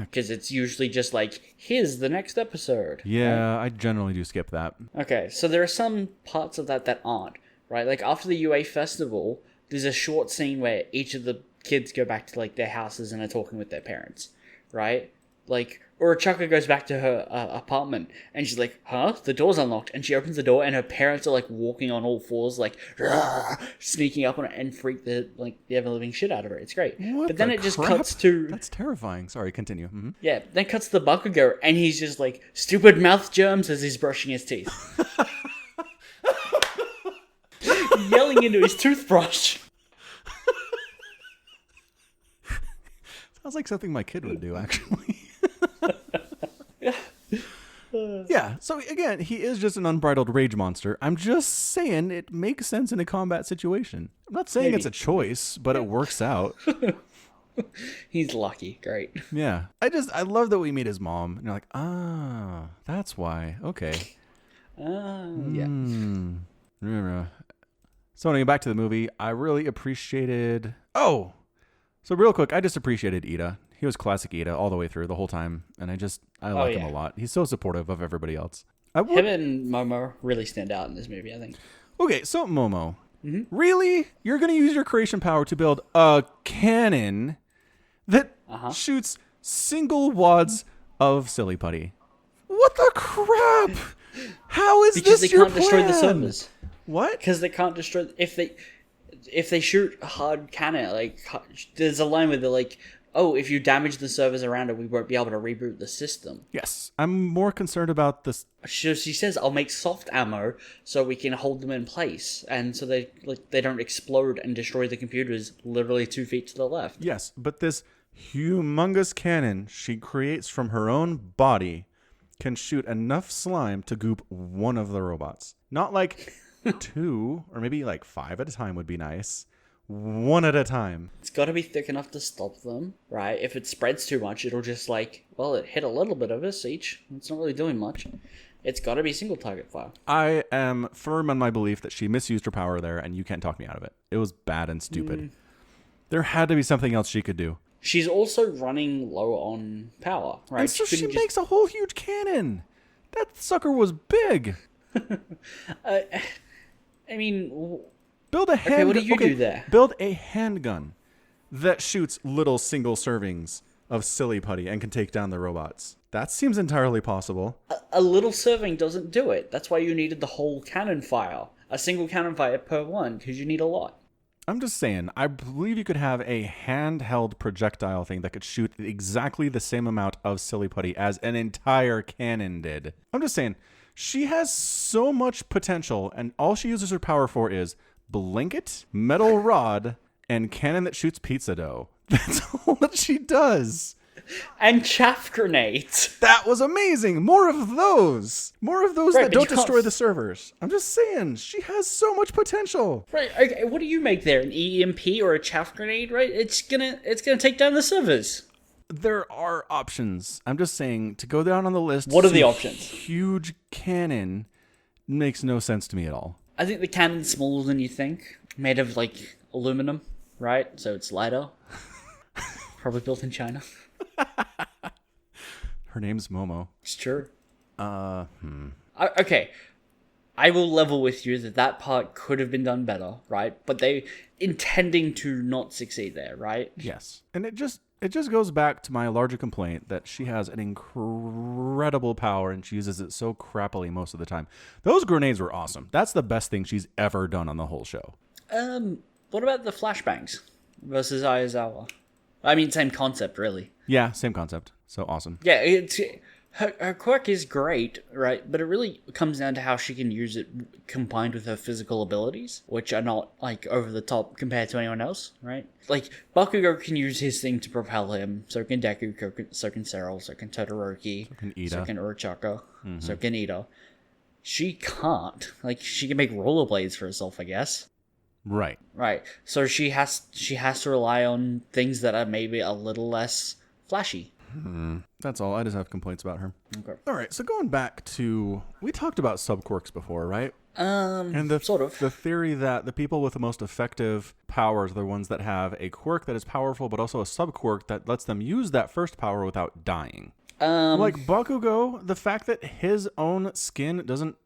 Because it's usually just like, here's the next episode. Yeah, I generally do skip that. Okay, so there are some parts of that aren't, right? Like, after the UA festival, there's a short scene where each of the kids go back to, like, their houses and are talking with their parents, right? Like, or Chaka goes back to her apartment, and she's like, huh? The door's unlocked, and she opens the door, and her parents are, like, walking on all fours, like, sneaking up on her, and freak the ever-living shit out of her. It's great. What but then the it just crap? cuts to... That's terrifying. Sorry, continue. Mm-hmm. Yeah, then cuts to Bakugo, and he's just like, stupid mouth germs as he's brushing his teeth. Yelling into his toothbrush. Sounds like something my kid would do, actually. Yeah, so again, he is just an unbridled rage monster. I'm just saying it makes sense in a combat situation. I'm not saying it's a choice, but it works out. He's lucky. Great. Yeah. I love that we meet his mom. And you're like, ah, that's why. Okay. Yeah. So anyway, back to the movie. I really appreciated... Oh! So real quick, I just appreciated Ida. He was classic Ida all the way through, the whole time. And I like him a lot. He's so supportive of everybody else. Him and Momo really stand out in this movie, I think. Okay, so Momo. Mm-hmm. Really? You're going to use your creation power to build a cannon that shoots single wads of silly putty. What the crap? How is because this they your can't plan? destroy the servers. What? Because they can't destroy... If they shoot a hard cannon, like, there's a line where they're like, oh, if you damage the servers around it, we won't be able to reboot the system. Yes. I'm more concerned about this. She says, I'll make soft ammo so we can hold them in place. And so they don't explode and destroy the computers literally 2 feet to the left. Yes, but this humongous cannon she creates from her own body can shoot enough slime to goop one of the robots. Not like 2 or maybe like 5 at a time would be nice. 1 at a time. It's got to be thick enough to stop them, right? If it spreads too much, it'll just it hit a little bit of us each. It's not really doing much. It's got to be single target fire. I am firm on my belief that she misused her power there, and you can't talk me out of it. It was bad and stupid. There had to be something else she could do. She's also running low on power, right? And so she makes a whole huge cannon. That sucker was big. I mean... Build a handgun. what do you do there? Build a handgun that shoots little single servings of silly putty and can take down the robots. That seems entirely possible. A little serving doesn't do it. That's why you needed the whole cannon fire. A single cannon fire per one, because you need a lot. I'm just saying, I believe you could have a handheld projectile thing that could shoot exactly the same amount of silly putty as an entire cannon did. I'm just saying, she has so much potential, and all she uses her power for is blanket, metal rod, and cannon that shoots pizza dough. That's all that she does. And chaff grenades. That was amazing. More of those. More of those that don't destroy can't... the servers. I'm just saying, she has so much potential. Right. Okay. What do you make there? An EMP or a chaff grenade? Right. It's gonna take down the servers. There are options. I'm just saying, to go down on the list. What are the options? Huge cannon makes no sense to me at all. I think the cannon's smaller than you think. Made of aluminum, right? So it's lighter. Probably built in China. Her name's Momo. It's true. Hmm. Okay. I will level with you that part could have been done better, right? But they intending to not succeed there, right? Yes. And it just goes back to my larger complaint that she has an incredible power and she uses it so crappily most of the time. Those grenades were awesome. That's the best thing she's ever done on the whole show. What about the flashbangs versus Aizawa? I mean, same concept, really. Yeah, same concept. So awesome. Yeah, her quirk is great, right? But it really comes down to how she can use it combined with her physical abilities, which are not, like, over the top compared to anyone else, right? Like, Bakugo can use his thing to propel him, so can Deku, so can Serral, so can Todoroki, can Ida. so can Urachaka, so can Ida. She can't. Like, she can make rollerblades for herself, I guess. Right. Right. So she has to rely on things that are maybe a little less flashy. That's all. I just have complaints about her. Okay. All right. So going back to, we talked about subquirks before, right? And Sort of. the theory that the people with the most effective powers are the ones that have a quirk that is powerful, but also a subquirk that lets them use that first power without dying. Like Bakugo, the fact that his own skin doesn't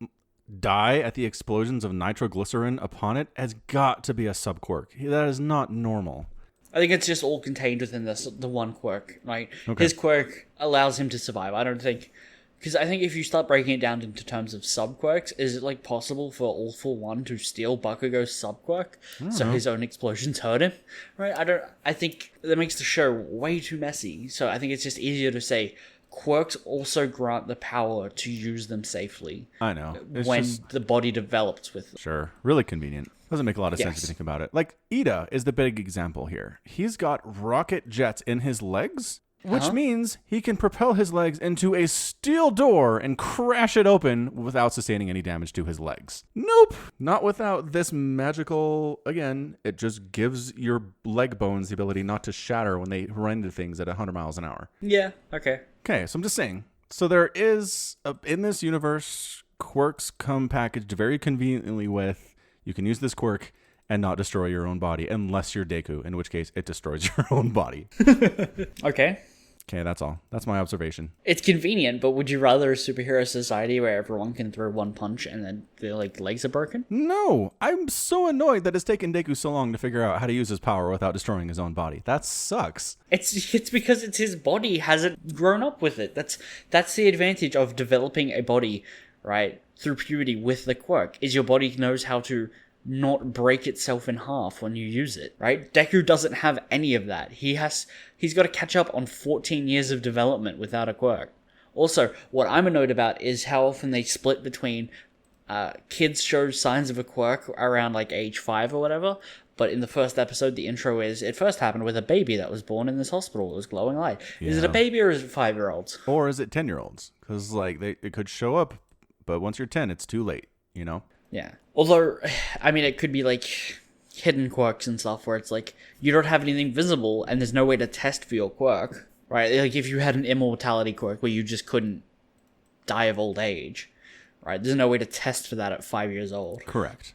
die at the explosions of nitroglycerin upon it has got to be a subquirk. That is not normal. I think it's just all contained within the one quirk, right? Okay. His quirk allows him to survive. I don't think... Because I think if you start breaking it down into terms of sub-quirks, is it, like, possible for All For One to steal Bakugo's sub-quirk so his own explosions hurt him? Right? I think that makes the show way too messy. So I think it's just easier to say quirks also grant the power to use them safely. I know. It's when just, the body develops with them. sure, really convenient. Doesn't make a lot of sense if Yes. you think about it. Like, Ida is the big example here. He's got rocket jets in his legs, which means he can propel his legs into a steel door and crash it open without sustaining any damage to his legs. Nope. Not without this magical, again, it just gives your leg bones the ability not to shatter when they run into things at 100 miles an hour. Yeah, okay. Okay, so I'm just saying. So there is, in this universe, quirks come packaged very conveniently with, you can use this quirk and not destroy your own body, unless you're Deku, in which case it destroys your own body. Okay. Okay, that's all. That's my observation. It's convenient, but would you rather a superhero society where everyone can throw one punch and then their legs are broken? No, I'm so annoyed that it's taken Deku so long to figure out how to use his power without destroying his own body. That sucks. It's because it's his body hasn't grown up with it. That's the advantage of developing a body, right, through puberty with the quirk, is your body knows how to not break itself in half when you use it, right? Deku doesn't have any of that. He's got to catch up on 14 years of development without a quirk. Also, what I'm annoyed about is how often they split between kids show signs of a quirk around like age 5 or whatever, but in the first episode, the intro is, it first happened with a baby that was born in this hospital. It was glowing light. Is it a Yeah. baby or is it 5-year-olds? Or is it 10-year-olds? Because, like, it could show up, but once you're 10, it's too late, you know? Yeah. Although, I mean, it could be like hidden quirks and stuff where it's like you don't have anything visible and there's no way to test for your quirk, right? Like if you had an immortality quirk where you just couldn't die of old age, right? There's no way to test for that at 5 years old. Correct.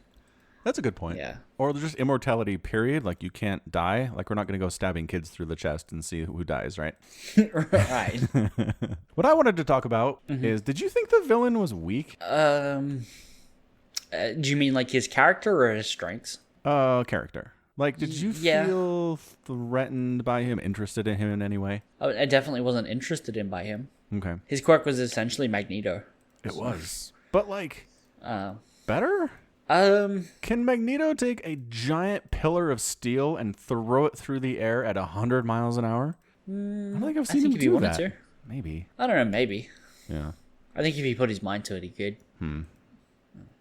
That's a good point. Yeah. Or there's just immortality, period. Like, you can't die. Like, we're not going to go stabbing kids through the chest and see who dies, right? Right. What I wanted to talk about is, did you think the villain was weak? Do you mean like his character or his strengths? Character. Like, did you Yeah. feel threatened by him, interested in him in any way? I definitely wasn't interested in by him. Okay. His quirk was essentially Magneto. It was. But, like, Uh, better? Can Magneto take a giant pillar of steel and throw it through the air at 100 miles an hour? I don't think I've I seen think him if he do wanted that. to. Maybe. I don't know, maybe. Yeah. I think if he put his mind to it, he could.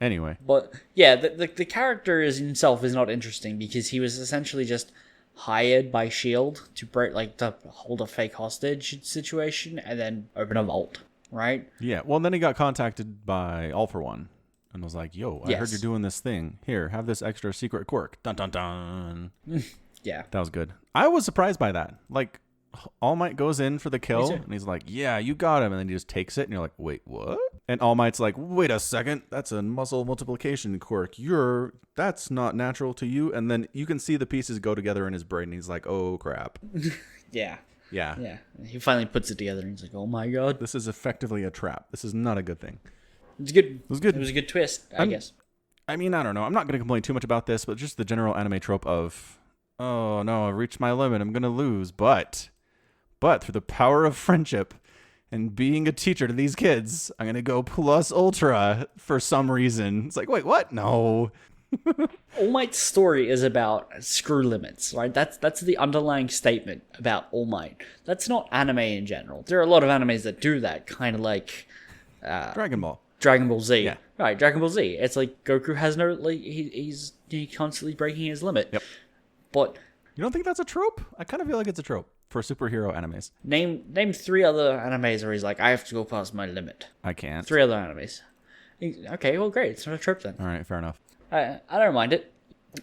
Anyway. But yeah, the character himself is not interesting because he was essentially just hired by Shield to to hold a fake hostage situation and then open a vault, right? Yeah. Well, then he got contacted by All For One and was like, yo, I heard Yes. you're doing this thing. Here, have this extra secret quirk. Dun, dun, dun. Yeah. That was good. I was surprised by that. Like, All Might goes in for the kill, too. and he's like, yeah, you got him. And then he just takes it, and you're like, wait, what? And All Might's like, wait a second. That's a muscle multiplication quirk. That's not natural to you. And then you can see the pieces go together in his brain, and he's like, oh, crap. Yeah. Yeah. Yeah. He finally puts it together and he's like, oh my god. This is effectively a trap. This is not a good thing. It was good. It was good. It was a good twist, I guess. I mean, I don't know. I'm not going to complain too much about this, but just the general anime trope of, oh no, I reached my limit. I'm going to lose. But through the power of friendship and being a teacher to these kids, I'm going to go plus ultra for some reason. It's like, wait, what? No. All Might's story is about screw limits, right? That's the underlying statement about All Might. That's not anime in general. There are a lot of animes that do that, kind of like Dragon Ball. Dragon Ball Z. Yeah. Right, Dragon Ball Z. It's like Goku has no, like, he's constantly breaking his limit. Yep. But You don't think that's a trope? I kind of feel like it's a trope for superhero animes. name 3 other animes where he's like, I have to go past my limit. I can't. 3 other animes. Okay, well, great. It's not a trope then. All right, fair enough. I don't mind it.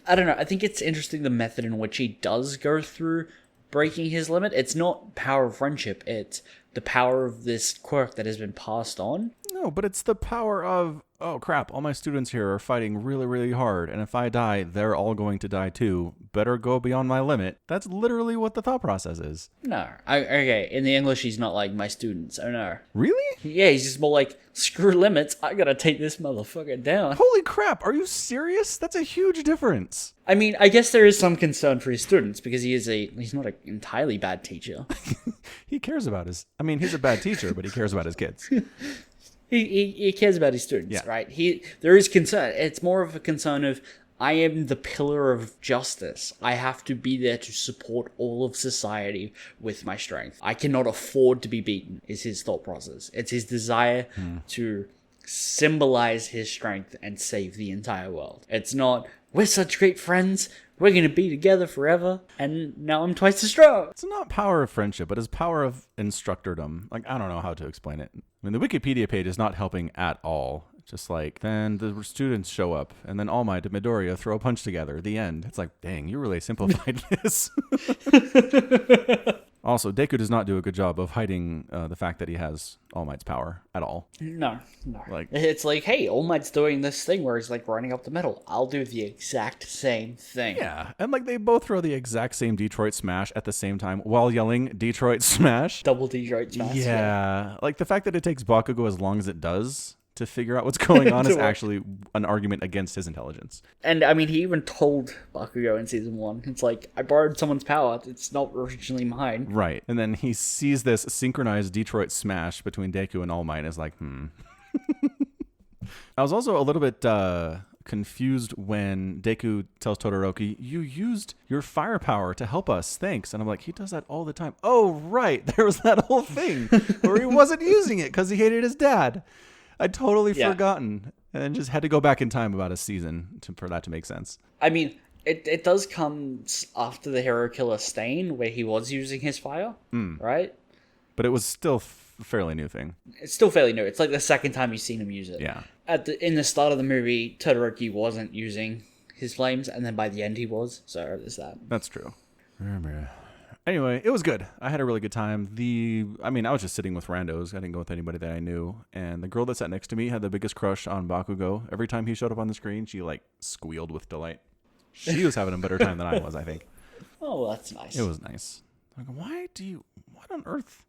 I don't know. I think it's interesting the method in which he does go through breaking his limit. It's not power of friendship. It's the power of this quirk that has been passed on. No, but it's the power of, oh crap, all my students here are fighting really, really hard, and if I die, they're all going to die too. Better go beyond my limit. That's literally what the thought process is. No. Okay, in the English, he's not like, my students. Oh, no. Really? Yeah, he's just more like, screw limits. I gotta take this motherfucker down. Holy crap, are you serious? That's a huge difference. I mean, I guess there is some concern for his students because he's not an entirely bad teacher. He cares about he's a bad teacher, but he cares about his kids. He cares about his students, Yeah. right? There is concern. It's more of a concern of, I am the pillar of justice. I have to be there to support all of society with my strength. I cannot afford to be beaten, is his thought process. It's his desire to symbolize his strength and save the entire world. It's not, we're such great friends, we're going to be together forever, and now I'm twice as strong. It's not power of friendship, but it's power of instructordom. Like, I don't know how to explain it. I mean, the Wikipedia page is not helping at all. Just like, then the students show up, and then All Might and Midoriya throw a punch together. The end. It's like, dang, you really simplified this. Also, Deku does not do a good job of hiding the fact that he has All Might's power at all. No. Like- It's like, hey, All Might's doing this thing where he's like running up the middle. I'll do the exact same thing. Yeah, and like they both throw the exact same Detroit Smash at the same time while yelling Detroit Smash. Double Detroit Smash. Yeah, like the fact that it takes Bakugo as long as it does to figure out what's going on is actually an argument against his intelligence. And I mean, he even told Bakugo in season 1, it's like, I borrowed someone's power. It's not originally mine. Right. And then he sees this synchronized Detroit Smash between Deku and All Might and is like, I was also a little bit confused when Deku tells Todoroki, you used your firepower to help us, thanks. And I'm like, he does that all the time. Oh, right. There was that whole thing where he wasn't using it because he hated his dad. I'd totally forgotten, and then just had to go back in time about a season for that to make sense. I mean, it does come after the Hero Killer Stain, where he was using his fire, right? But it was still a fairly new thing. It's still fairly new. It's like the second time you've seen him use it. Yeah. In the start of the movie, Todoroki wasn't using his flames, and then by the end he was, so there's that. That's true. Anyway, it was good. I had a really good time. I was just sitting with randos. I didn't go with anybody that I knew. And the girl that sat next to me had the biggest crush on Bakugo. Every time he showed up on the screen, she like squealed with delight. She was having a better time than I was, I think. Oh, well, that's nice. It was nice. Like, what on earth?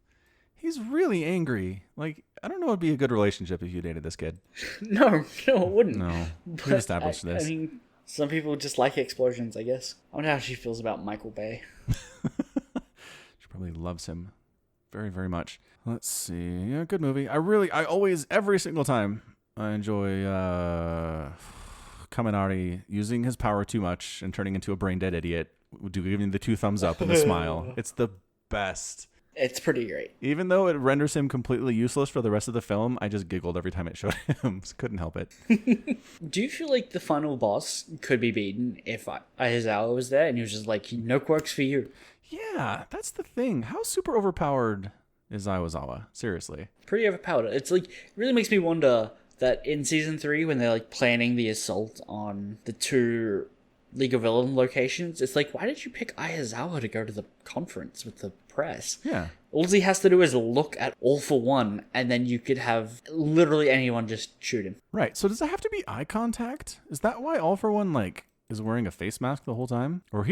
He's really angry. Like, I don't know it'd be a good relationship if you dated this kid. No, it wouldn't. No. But We established this. I mean, some people just like explosions, I guess. I wonder how she feels about Michael Bay. She probably loves him very, very much. Let's see. Yeah, good movie. I always, every single time, I enjoy Kaminari using his power too much and turning into a brain dead idiot, giving the 2 thumbs up and the smile. It's the best. It's pretty great. Even though it renders him completely useless for the rest of the film, I just giggled every time it showed him. Couldn't help it. Do you feel like the final boss could be beaten if Aizawa was there and he was just like, no quirks for you? Yeah, that's the thing. How super overpowered is Aizawa? Seriously. Pretty overpowered. It's like, it really makes me wonder that in season 3, when they're like planning the assault on the 2 League of Villain locations, it's like, why did you pick Aizawa to go to the conference with the press? Yeah. All he has to do is look at All for One, and then you could have literally anyone just shoot him. Right. So does it have to be eye contact? Is that why All for One like is wearing a face mask the whole time? Or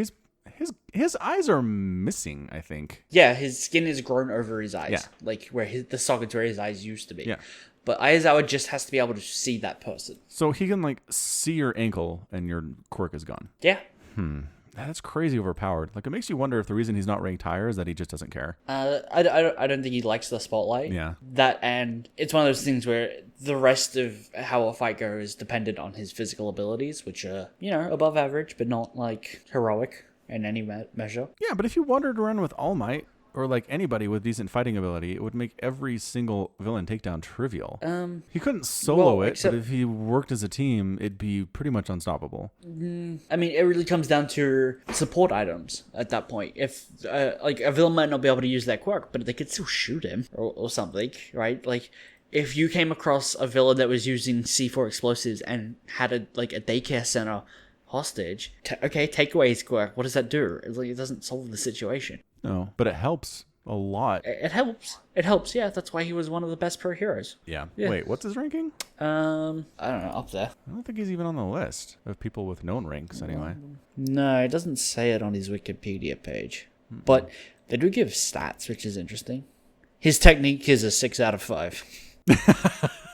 his eyes are missing, I think. Yeah, his skin is grown over his eyes. Yeah. Like where the sockets where his eyes used to be. Yeah. But Aizawa just has to be able to see that person. So he can like see your ankle and your quirk is gone. Yeah. That's crazy overpowered. Like it makes you wonder if the reason he's not ranked higher is that he just doesn't care. I don't think he likes the spotlight. Yeah. That, and it's one of those things where the rest of how a fight goes is dependent on his physical abilities, which are, above average, but not like heroic in any measure. Yeah, but if you wandered around with All Might or like anybody with decent fighting ability, it would make every single villain takedown trivial. He couldn't solo it, but if he worked as a team, it'd be pretty much unstoppable. I mean, it really comes down to support items at that point. If, like, a villain might not be able to use their quirk, but they could still shoot him or something, right? Like, if you came across a villain that was using C4 explosives and had a daycare center hostage, take away his quirk. What does that do? It's like, it doesn't solve the situation. No, but it helps a lot. It helps. It helps, yeah. That's why he was one of the best pro heroes. Yeah. Wait, what's his ranking? I don't know, up there. I don't think he's even on the list of people with known ranks anyway. No, it doesn't say it on his Wikipedia page. But they do give stats, which is interesting. His technique is a 6 out of 5.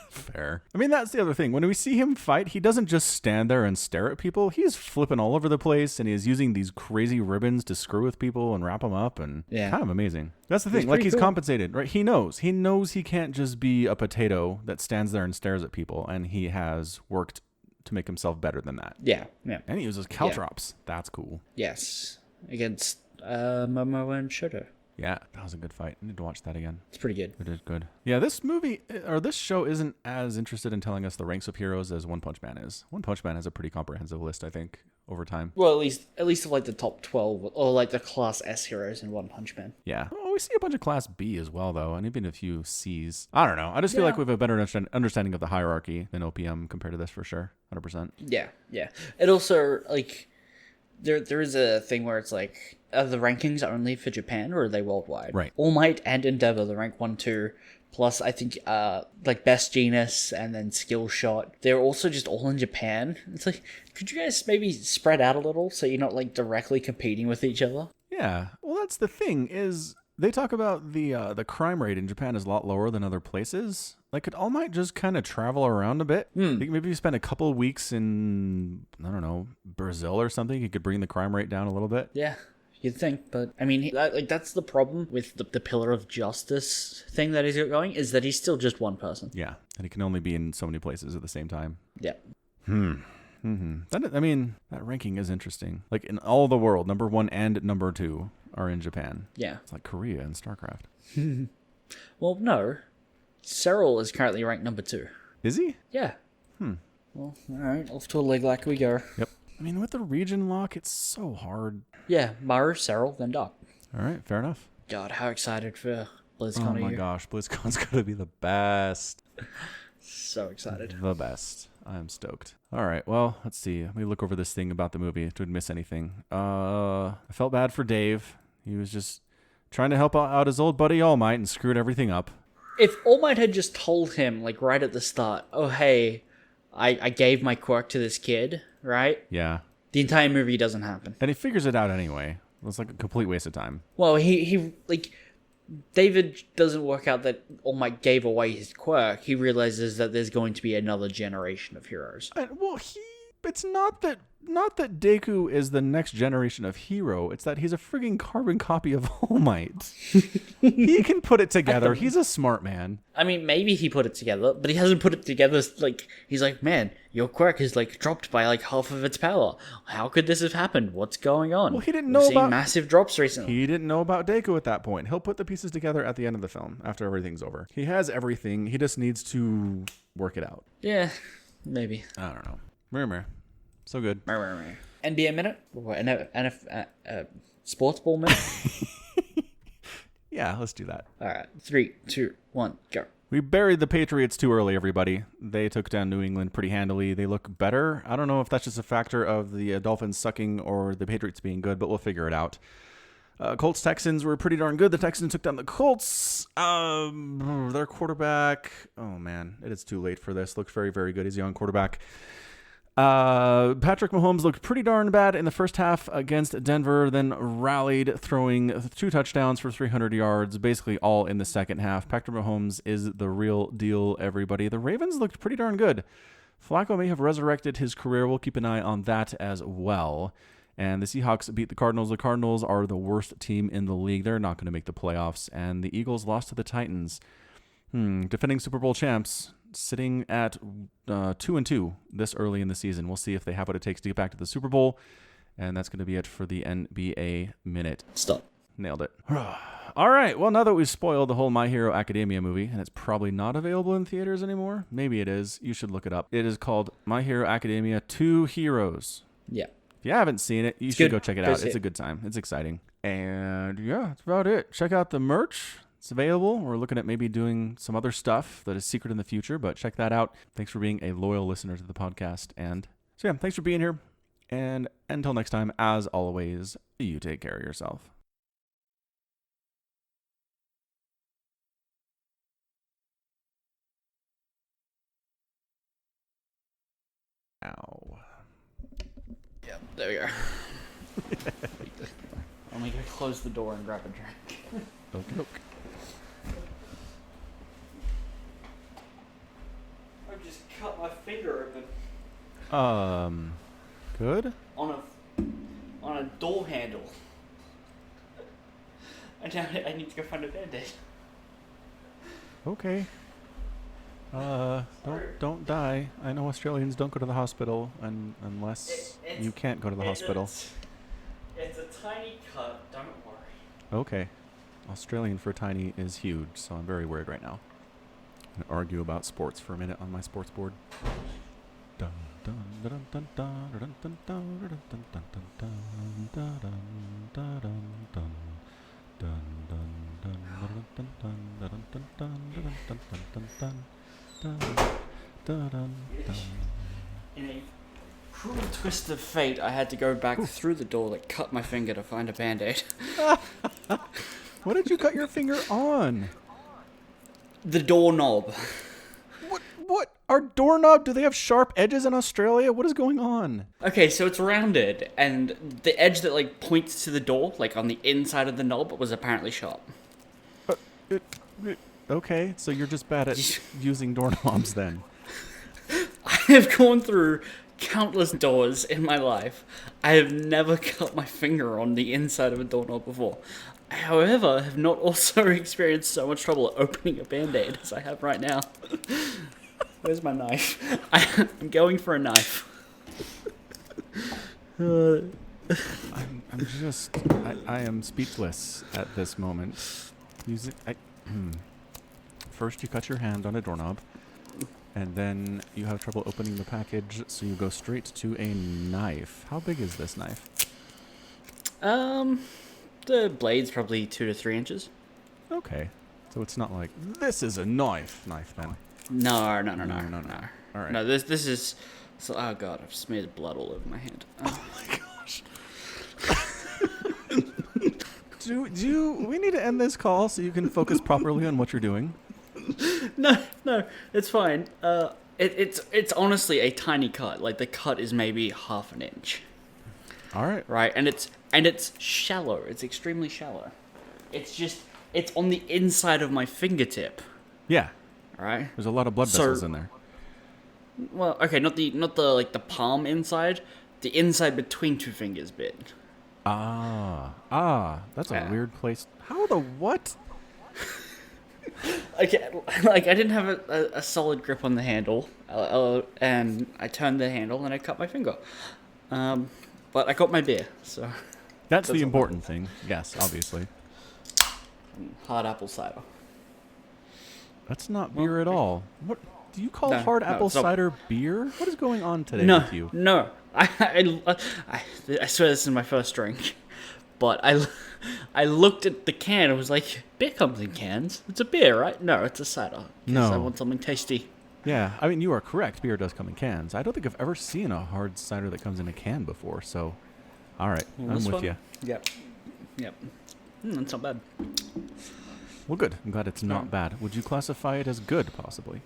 Fair. I mean, that's the other thing. When we see him fight, he doesn't just stand there and stare at people. He's flipping all over the place, and he's using these crazy ribbons to screw with people and wrap them up, and kind of amazing. That's the thing. Like, he's compensated, right? He knows he can't just be a potato that stands there and stares at people, and he has worked to make himself better than that. Yeah. And he uses caltrops. That's cool. Yes. Against Momo and Shoto. Yeah, that was a good fight. I need to watch that again. It's pretty good. It is good. Yeah, this movie, or this show isn't as interested in telling us the ranks of heroes as One Punch Man is. One Punch Man has a pretty comprehensive list, I think, over time. Well, at least of like the top 12, or like the Class S heroes in One Punch Man. Yeah. Oh, we see a bunch of Class B as well, though, and even a few Cs. I don't know. I just feel like we have a better understanding of the hierarchy than OPM compared to this, for sure. 100%. Yeah. It also, like, there is a thing where it's like, are the rankings only for Japan, or are they worldwide? Right. All Might and Endeavor, the rank 1, 2, plus I think like Best Genus and then Skill Shot, they're also just all in Japan. It's like, could you guys maybe spread out a little so you're not like directly competing with each other? Yeah. Well, that's the thing, is they talk about the crime rate in Japan is a lot lower than other places. Like, could All Might just kind of travel around a bit? Like maybe you spend a couple of weeks in, I don't know, Brazil or something. You could bring the crime rate down a little bit. Yeah. You'd think, but I mean, that's the problem with the Pillar of Justice thing that he's got going, is that he's still just one person. Yeah, and he can only be in so many places at the same time. Yeah. I mean, that ranking is interesting. Like, in all the world, number 1 and number 2 are in Japan. Yeah. It's like Korea and StarCraft. Well, no. Cyril is currently ranked number 2. Is he? Yeah. Well, all right. Off to a leg like we go. Yep. I mean, with the region lock, it's so hard. Yeah. Maru, Cyril, then Doc. All right, fair enough. God, how excited for BlizzCon are you? Oh my gosh, BlizzCon's gonna be the best. So excited. The best. I'm stoked. All right, well, let's see. Let me look over this thing about the movie. Didn't miss anything. I felt bad for Dave. He was just trying to help out his old buddy All Might and screwed everything up. If All Might had just told him, like, right at the start, oh, hey, I gave my quirk to this kid, right? Yeah. The entire movie doesn't happen. And he figures it out anyway. It's like a complete waste of time. Well, he like, David doesn't work out that All Might gave away his quirk. He realizes that there's going to be another generation of heroes. Well, it's not that Deku is the next generation of hero. It's that he's a frigging carbon copy of All Might. He can put it together. He's a smart man. I mean, maybe he put it together, but he hasn't put it together. Like, he's like, man, your quirk is like dropped by like half of its power. How could this have happened? What's going on? Well, he didn't We've know seen about massive drops recently. He didn't know about Deku at that point. He'll put the pieces together at the end of the film after everything's over. He has everything. He just needs to work it out. Yeah, maybe. I don't know. Mirror. So good. NBA minute? Sports ball minute? Yeah, let's do that. All right. 3, 2, 1, go. We buried the Patriots too early, everybody. They took down New England pretty handily. They look better. I don't know if that's just a factor of the Dolphins sucking or the Patriots being good, but we'll figure it out. Colts-Texans were pretty darn good. The Texans took down the Colts. Their quarterback, oh man, it is too late for this. Looked very, very good. He's a young quarterback. Patrick Mahomes looked pretty darn bad in the first half against Denver, then rallied, throwing 2 touchdowns for 300 yards, basically all in the second half. Patrick Mahomes is the real deal, everybody. The Ravens looked pretty darn good. Flacco may have resurrected his career. We'll keep an eye on that as well. And the Seahawks beat the Cardinals. The Cardinals are the worst team in the league. They're not going to make the playoffs. And the Eagles lost to the Titans. Defending Super Bowl champs, sitting at 2-2 this early in the season. We'll see if they have what it takes to get back to the Super Bowl. And that's going to be it for the NBA Minute. Stop. Nailed it. All right. Well, now that we've spoiled the whole My Hero Academia movie, and it's probably not available in theaters anymore. Maybe it is. You should look it up. It is called My Hero Academia 2 Heroes. Yeah. If you haven't seen it, you should go check it out. It's a good time. It's exciting. And yeah, that's about it. Check out the merch. It's available. We're looking at maybe doing some other stuff that is secret in the future, but check that out. Thanks for being a loyal listener to the podcast. And so yeah, thanks for being here. And until next time, as always, you take care of yourself. Ow. Yeah, there we go. I'm gonna go close the door and grab a drink. Okay. I just cut my finger open. Good? On a door handle. And now I need to go find a band-aid. Okay. Don't die. I know Australians don't go to the hospital unless you can't go to the hospital. It's a tiny cut, don't worry. Okay. Australian for tiny is huge, so I'm very worried right now. I'm gonna argue about sports for a minute on my sports board. Dun dun dun dun dun dun dun dun dun dun dun dun dun dun dun. Dun dun dun dun dun dun dun dun dun dun dun dun dun. In a cruel twist of fate, I had to go back through the door that cut my finger to find a band-aid. What did you cut your finger on? The doorknob. What? Our doorknob? Do they have sharp edges in Australia? What is going on? Okay, so it's rounded, and the edge that like points to the door, like on the inside of the knob, was apparently sharp. Okay, so you're just bad at using doorknobs then. I have gone through countless doors in my life. I have never cut my finger on the inside of a doorknob before. However, I have not also experienced so much trouble opening a band-aid as I have right now. Where's my knife? I'm going for a knife. I am speechless at this moment. First you cut your hand on a doorknob, and then you have trouble opening the package, so you go straight to a knife. How big is this knife? The blade's probably 2 to 3 inches. Okay. So it's not like, this is a knife then. No. All right. No, this is... So, oh god, I've smeared blood all over my hand. Oh my gosh. We need to end this call so you can focus properly on what you're doing? No, it's fine. It's honestly a tiny cut. Like, the cut is maybe half an inch. All right. Right, and it's shallow. It's extremely shallow. It's on the inside of my fingertip. Yeah. All right. There's a lot of blood vessels in there. Well, okay, not the like the palm inside, the inside between 2 fingers bit. That's a weird place. How the what? Okay, like I didn't have a solid grip on the handle, and I turned the handle and I cut my finger. But I got my beer, so. That's the important thing. Yes, obviously. Hard apple cider. That's not beer at all. What do you call hard apple cider beer? What is going on today with you? No. I swear this is my first drink. But I looked at the can and was like, beer comes in cans. It's a beer, right? No, it's a cider. No. I want something tasty. Yeah, I mean, you are correct. Beer does come in cans. I don't think I've ever seen a hard cider that comes in a can before, so... All right, I'm with you. Yep. That's not bad. Well, good. I'm glad it's not bad. Would you classify it as good, possibly?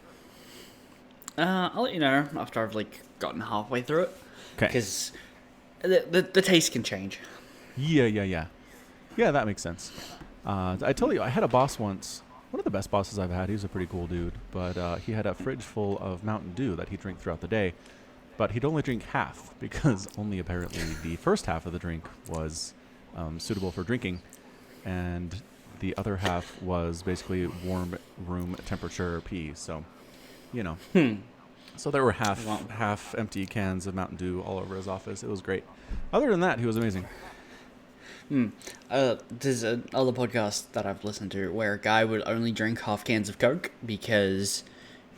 I'll let you know after I've like gotten halfway through it. 'Kay. Because the taste can change. Yeah, that makes sense. I tell you, I had a boss once. One of the best bosses I've had. He was a pretty cool dude, but he had a fridge full of Mountain Dew that he'd drink throughout the day. But he'd only drink half because only apparently the first half of the drink was suitable for drinking, and the other half was basically warm room temperature pee. So, you know. So there were half empty cans of Mountain Dew all over his office. It was great. Other than that, he was amazing. There's another podcast that I've listened to where a guy would only drink half cans of Coke because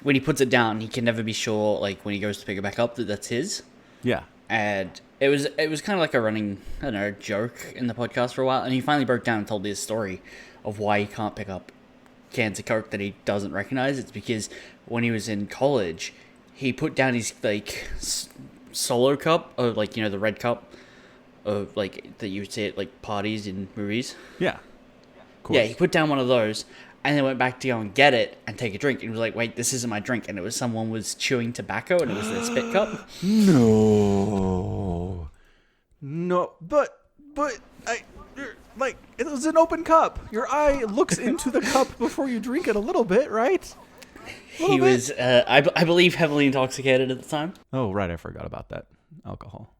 when he puts it down, he can never be sure, like, when he goes to pick it back up, that that's his. Yeah. And it was kind of like a running, I don't know, joke in the podcast for a while. And he finally broke down and told his story of why he can't pick up cans of Coke that he doesn't recognize. It's because when he was in college, he put down his, like, solo cup, or, like, you know, the red cup of, like, that you would see at, like, parties in movies. Yeah. Yeah, he put down one of those and then went back to go and get it and take a drink. And he was like, wait, this isn't my drink. And it was someone was chewing tobacco and it was their spit cup. No, but like, it was an open cup. Your eye looks into the cup before you drink it a little bit, right? He was, I believe, heavily intoxicated at the time. Oh, right, I forgot about that alcohol.